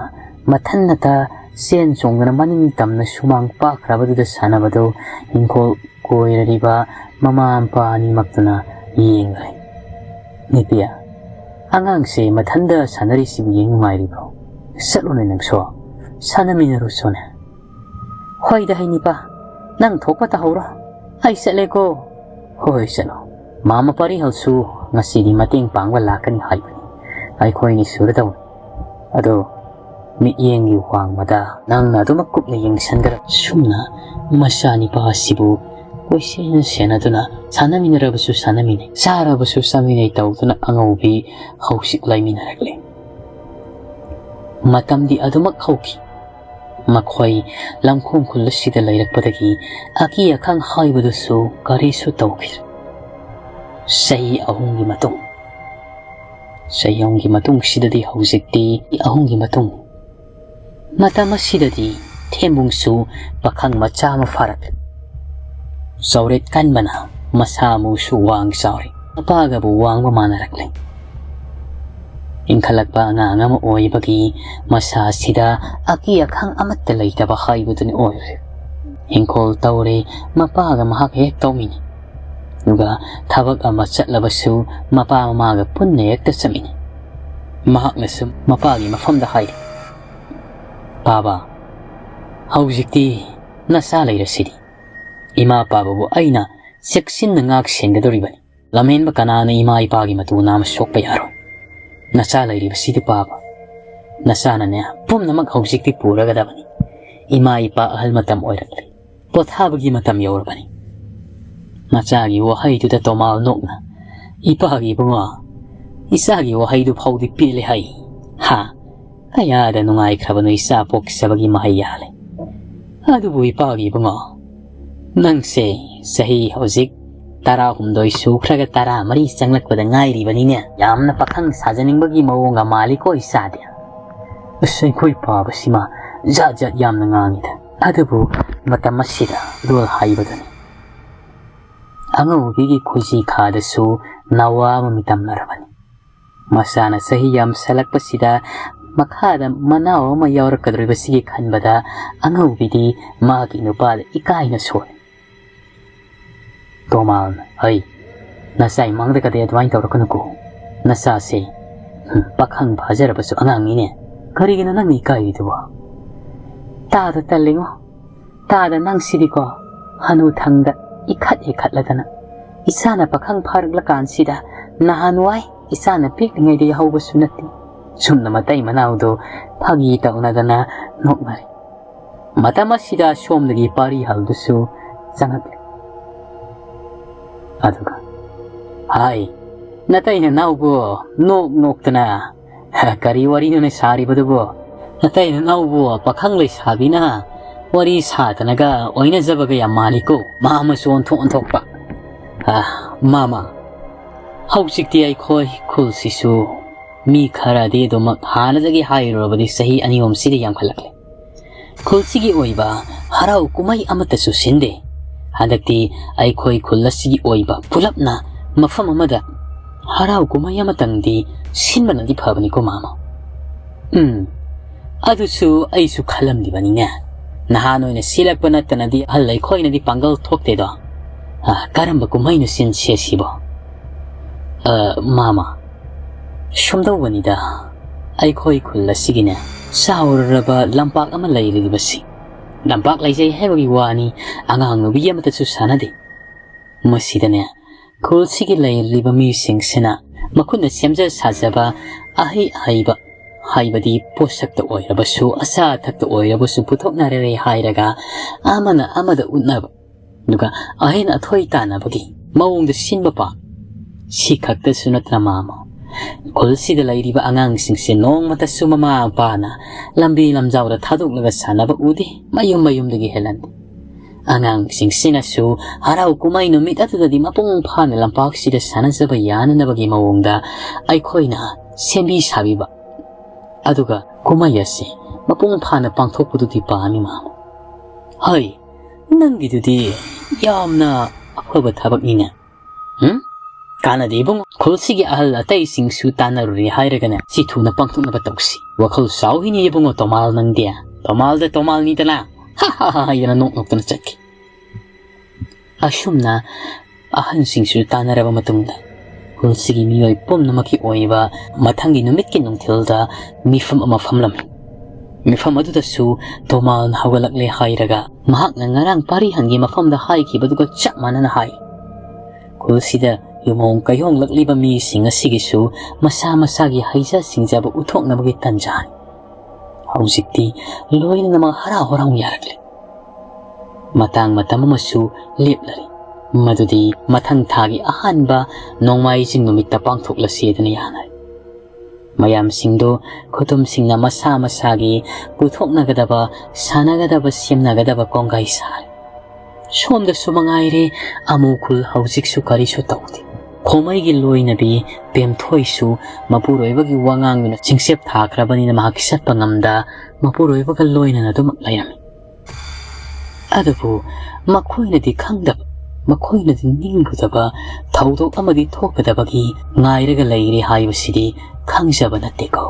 ꯃꯊꯟꯅꯇ ꯆꯦꯟ ꯆꯣꯡꯗꯅ ꯃꯅꯤꯡ ꯇꯝꯅ ꯁꯨꯃꯥꯡ ꯄꯥꯛꯈ꯭ꯔꯕꯗꯨꯗ ꯁꯥꯟꯅꯕꯗꯨ ꯏꯪꯈꯣꯜ ꯀꯣꯏꯔꯤꯕ ꯃꯃꯥ ꯃꯄꯥ ꯑꯅꯤꯃꯛꯇꯨꯅ ꯌꯦꯡꯂꯩ ꯅꯤꯄꯤ ꯑꯉꯥꯡꯁꯦ ꯃꯊꯟꯗ ꯁꯥꯟꯅꯔꯤꯁꯤꯕꯨ ꯌꯦꯡ ꯅꯨꯡꯉꯥꯏꯔꯤꯕ꯭ꯔꯣ ꯆꯠꯂꯨꯅꯦ ꯅꯪꯁꯨ ꯁꯥꯟꯅꯃꯤꯟꯅꯔꯨꯁꯣꯅꯦ ꯍꯣꯏꯗ ꯍꯩꯅꯤꯄꯥ ꯅꯪ ꯊꯣꯛꯄ ꯇꯧꯍꯧꯔꯣ ꯑꯩ ꯆꯠꯂꯦꯀꯣ ꯍꯣꯏ ꯆꯠꯂꯣ ꯃꯥꯃ ꯄꯔꯤꯍꯜꯁꯨ ꯉꯁꯤꯗꯤ ꯃꯇꯦꯡ ꯄꯥꯡꯕ ꯂꯥꯛꯀꯅꯤ ꯍꯥꯏꯕꯅꯤ ꯑꯩꯈꯣꯏꯅꯤ ꯁꯨꯔꯗꯧꯅꯤ ꯑꯗꯣ ꯃꯤꯠꯌꯦꯡꯒꯤ ꯋꯥꯡꯃꯗ ꯅꯪꯅ ꯑꯗꯨꯃꯛ ꯀꯨꯞꯅ ꯌꯦꯡꯁꯟꯒꯗꯕ ꯁꯨꯝꯅ ꯃꯆꯥꯅꯤꯄꯥ ꯑꯁꯤꯕꯨ ꯀꯣꯏꯁꯦꯟ ꯁꯦꯟꯅꯗꯨꯅ ꯁꯥꯟꯅꯃꯤꯟꯅꯔꯕꯁꯨ ꯁꯥꯟꯅꯃꯤꯟꯅꯩ ꯆꯥꯔꯕꯁꯨ ꯆꯥꯃꯤꯟꯅꯩ ꯇꯧꯗꯨꯅ ꯑꯉꯧꯕꯤ ꯍꯧꯖꯤꯛ ꯂꯩꯃꯤꯟꯅꯔꯛꯂꯤ ꯃꯇꯝꯗꯤ ꯑꯗꯨꯃꯛ ꯍꯧꯈꯤ ꯃꯈꯣꯏ ꯂꯝꯈꯣꯡ ꯈꯨꯜ ꯑꯁꯤꯗ ꯂꯩꯔꯛꯄꯗꯒꯤ ꯑꯀꯤ ꯑꯈꯪ ꯍꯥꯏꯕꯗꯨꯁꯨ ꯀꯔꯤꯁꯨ ꯇꯧꯈꯤꯗ꯭ꯔꯦ ꯆꯍꯤ ꯑꯍꯨꯝꯒꯤ ꯃꯇꯨꯡꯁꯤꯗꯗꯤ ꯍꯧꯖꯤꯛꯇꯤ ꯑꯍꯨꯝꯒꯤ ꯃꯇꯨꯡ ꯃꯇꯝ ꯑꯁꯤꯗꯗꯤ ꯊꯦꯝꯕꯨꯡꯁꯨ ꯄꯥꯈꯪ ꯃꯆꯥ ꯑꯃ ꯐꯥꯔꯛꯂꯤ ꯆꯥꯎꯔꯦꯠ ꯀꯟꯕꯅ ꯃꯁꯥ ꯃꯎꯁꯨ ꯋꯥꯡ ꯆꯥꯎꯔꯤ ꯃꯄꯥꯒꯕꯨ ꯋꯥꯡꯕ ꯃꯥꯟꯅꯔꯛꯂꯤ ꯏꯟꯈꯠꯂꯛꯄ ꯑꯉꯥꯡ ꯑꯃ ꯑꯣꯏꯕꯒꯤ ꯃꯁꯥꯁꯤꯗ ꯑꯀꯤ ꯑꯈꯪ ꯑꯃꯠꯇ ꯂꯩꯇꯕ ꯍꯥꯏꯕꯗꯨꯅꯤ ꯑꯣꯏꯔꯦ ꯏꯪꯈꯣꯜ ꯇꯧꯔꯦ ꯃꯄꯥꯒ ꯃꯍꯥꯛ ꯍꯦꯛ ꯇꯧꯃꯤꯟꯅꯩ ꯑꯗꯨꯒ ꯊꯕꯛ ꯑꯃ ꯆꯠꯂꯕꯁꯨ ꯃꯄꯥ ꯃꯃꯥꯒ ꯄꯨꯟꯅ ꯍꯦꯛꯇ ꯆꯠꯃꯤꯟꯅꯩ ꯃꯍꯥꯛꯅꯁꯨ ꯃꯄꯥꯒꯤ ꯃꯐꯝꯗ ꯍꯥꯏꯔꯤ ꯕꯥꯕꯥ ꯍꯧꯖꯤꯛꯇꯤ ꯅꯆꯥ ꯂꯩꯔꯁꯤꯗꯤ ꯏꯃꯥ ꯄꯥꯕꯕꯨ ꯑꯩꯅ ꯆꯦꯛꯁꯤꯟꯅ ꯉꯥꯛ ꯁꯦꯟꯒꯗꯧꯔꯤꯕꯅꯤ ꯂꯝꯍꯦꯟꯕ ꯀꯅꯥꯅ ꯏꯃꯥ ꯏꯄꯥꯒꯤ ꯃꯇꯨ ꯅꯥꯝꯃ ꯁꯣꯛꯄ ꯌꯥꯔꯣꯏ ꯅꯆꯥ ꯂꯩꯔꯤꯕꯁꯤꯗꯤ ꯄꯥꯕ ꯅꯆꯥꯅꯅꯦ ꯄꯨꯝꯅꯃꯛ ꯍꯧꯖꯤꯛꯇꯤ ꯄꯨꯔꯒꯗꯕꯅꯤ ꯏꯃꯥ ꯏꯄꯥ ꯑꯍꯜ ꯃꯇꯝ ꯑꯣꯏꯔꯛꯂꯤ ꯄꯣꯊꯥꯕꯒꯤ ꯃꯇꯝ ꯌꯧꯔꯕꯅꯤ ꯃꯆꯥꯒꯤ ꯋꯥꯍꯩꯗꯨꯗ ꯇꯣꯃꯥꯜ ꯅꯣꯛꯅ ꯏꯄꯥꯒꯤ ꯏꯕꯨꯡꯉꯣ ꯏꯆꯥꯒꯤ ꯋꯥꯍꯩꯗꯨ ꯐꯥꯎꯗꯤ ꯄꯦꯜꯂꯦ ꯍꯥꯏ ꯍꯥ ꯀꯌꯥꯗ ꯅꯨꯡꯉꯥꯏꯈ꯭ꯔꯕꯅꯣ ꯏꯆꯥ ꯄꯣꯛꯆꯕꯒꯤ ꯃꯍꯩ ꯌꯥꯜꯂꯦ ꯑꯗꯨꯕꯨ ꯏꯄꯥꯒꯤ ꯏꯕꯨꯡꯉꯣ ꯅꯪꯁꯦ ꯆꯍꯤ ꯍꯧꯖꯤꯛ 18 ꯁꯨꯈ꯭ꯔꯒ 14 ꯆꯪꯂꯛꯄꯗ ꯉꯥꯏꯔꯤꯕꯅꯤꯅꯦ ꯌꯥꯝꯅ ꯄꯥꯈꯪ ꯁꯥꯖꯅꯤꯡꯕꯒꯤ ꯃꯑꯣꯡ ꯃꯥꯜꯂꯤꯀꯣ ꯏꯆꯥꯗꯤ ꯑꯁ ꯑꯩꯈꯣꯏ ꯄꯥꯕꯁꯤꯃ ꯖꯥꯠ ꯖꯥꯠ ꯌꯥꯝꯅ ꯉꯥꯡꯉꯤꯗ ꯑꯗꯨꯕꯨ ꯃꯇꯝ ꯑꯁꯤꯗ ꯂꯣꯜ ꯍꯥꯏꯕꯗꯨꯅꯤ ꯑꯉꯧꯕꯤꯒꯤ ꯈꯨꯖꯤ ꯈꯥꯗꯁꯨ ꯅꯋꯥ ꯑꯃ ꯃꯤꯇꯝꯅꯔꯕꯅꯤ ꯃꯁꯥꯅ ꯆꯍꯤ ꯌꯥꯝꯁꯜꯂꯛꯄꯁꯤꯗ ꯃꯈꯥꯗ ꯃꯅꯥꯎ ꯑꯃ ꯌꯥꯎꯔꯛꯀꯗꯧꯔꯤꯕꯁꯤꯒꯤ ꯈꯟꯕꯗ ꯑꯉꯧꯕꯤꯗꯤ ꯃꯥꯒꯤ ꯅꯨꯄꯥꯗ ꯏꯀꯥꯏꯅ ꯁꯣꯜꯂꯤ ꯇꯣꯃꯥꯜꯅ ꯑꯩ ꯅꯆꯥ ꯏꯃꯥꯡꯗꯒꯗꯤ ꯑꯗꯨꯃꯥꯏꯅ ꯇꯧꯔꯛꯀꯅꯨꯀꯣ ꯅꯆꯥꯁꯦ ꯄꯥꯈꯪ ꯐꯥꯖꯔꯕꯁꯨ ꯑꯉꯥꯡꯅꯤꯅꯦ ꯀꯔꯤꯒꯤꯅꯣ ꯅꯪꯅ ꯏꯀꯥꯏꯔꯤꯗꯨꯕꯣ ꯇꯥꯗ ꯇꯜꯂꯤꯉꯣ ꯇꯥꯗ ꯅꯪꯁꯤꯗꯤꯀꯣ ꯍꯅꯨꯊꯪꯗ ꯏꯈꯠꯂꯗꯅ ꯏꯆꯥꯅ ꯄꯥꯈꯪ ꯐꯥꯔꯛꯂꯀꯥꯟꯁꯤꯗ ꯅꯍꯥꯟꯋꯥꯏ ꯏꯆꯥꯅ ꯄꯤꯛꯂꯤꯉꯩꯗ ꯌꯥꯍꯧꯕꯁꯨ ꯅꯠꯇꯦ ꯁꯨꯝꯅ ꯃꯇꯩ ꯃꯅꯥꯎꯗꯣ ꯐꯥꯒꯤ ꯇꯧꯅꯗꯅ ꯅꯣꯛꯅꯔꯤ ꯃꯇꯝ ꯑꯁꯤꯗ ꯁꯣꯝꯗꯒꯤ ꯄꯥꯔꯤ ꯍꯜꯗꯨꯁꯨ ꯆꯪꯉꯛꯂꯤ ꯑꯗꯨꯒ ꯍꯥꯏ natai na naubo nok tana kari wari no saribadu natai na naubo pakhang lei sabina wari satanaga oina jabaga yamaliko mama son thok pa mama hausikti ai khoi khul sisu mi khara de doma hana jagi hairobadi sahi aniom sidi yam khalakle khulsigi oiba harau kumai amata su sinde hadakti ai khoi khullasi oiba pulapna mafam amada harau kumai amatangdi sinbana di phabani ko mama adusu aisu khalamdi banina nahano ina silakpana tanadi hallai khoi na di pangal thokte do karamba kumai no sin sesibo mama shumdaw banida ai khoi khullasigina sauraba lampak ama lairibasi lampak laijai hebagi wani angang no biya mata su sanade masidane khulsigi lairiba mi singsina makuna semja sajaba ahi haiba haibadi posakta oirabasu asa thakta oirabasu puthoknare re hairaga amana amada unaba duga ahin athoi tanabagi maungda sinba pa sikhakta sunatra mama khulsida lairiba angang singse nong mata sumama pana lambi lamjawda thaduknaga sanaba udi mayum dagi helan angang singsina su harau kumai no mit atudadi mapung phana lampak sida sanajaba yananabagi maungda aikhoina sembi sabiba aduga kumai asi mapung phana pangthokpududi paami mama hai nangidudi yamna afaba thabaknina kanadi bung khulsigi ahal atai singsu tanaruri hairagana sithuna pangthuknaba tawsi wakhal sauhini bungo tomal nangdia tomal ni tana ha yana nok tana chakki ashumna ahan singsu tanaraba matungda khulsigi miyoi pomnamaki oiba mathangi numitki nungthilda mifam ama famlami mifam adudasu tomal hawalakle hairaga mahakna ngarang pari hangi mafamda haikibaduga chap manana hai khulsida yumong kayong lakliba mi singa sigisu masagi haija singjaba uthoknabagi tanjani haujikti loina nama hara horang yarakle matang matamasu leplari madudi mathang thagi ahanba nongmai jing numitta pangthoklasi edana yanai mayam singdo khutum singna masagi puthoknagadaba sanagadaba semnagadaba kongai sar somda sumangaire amukul haujiksu karisu tawdi khomaigi loinabi pemthoisu mapuroibagi wangangnuna chingsep thakrabani na mahakisat pangamda mapuroibaga loina na dum layami adubu makhoina di khangdab makhoina di ningbudaba thaudok amadi thokadabagi ngairaga laire haibasidi khangjaba natteko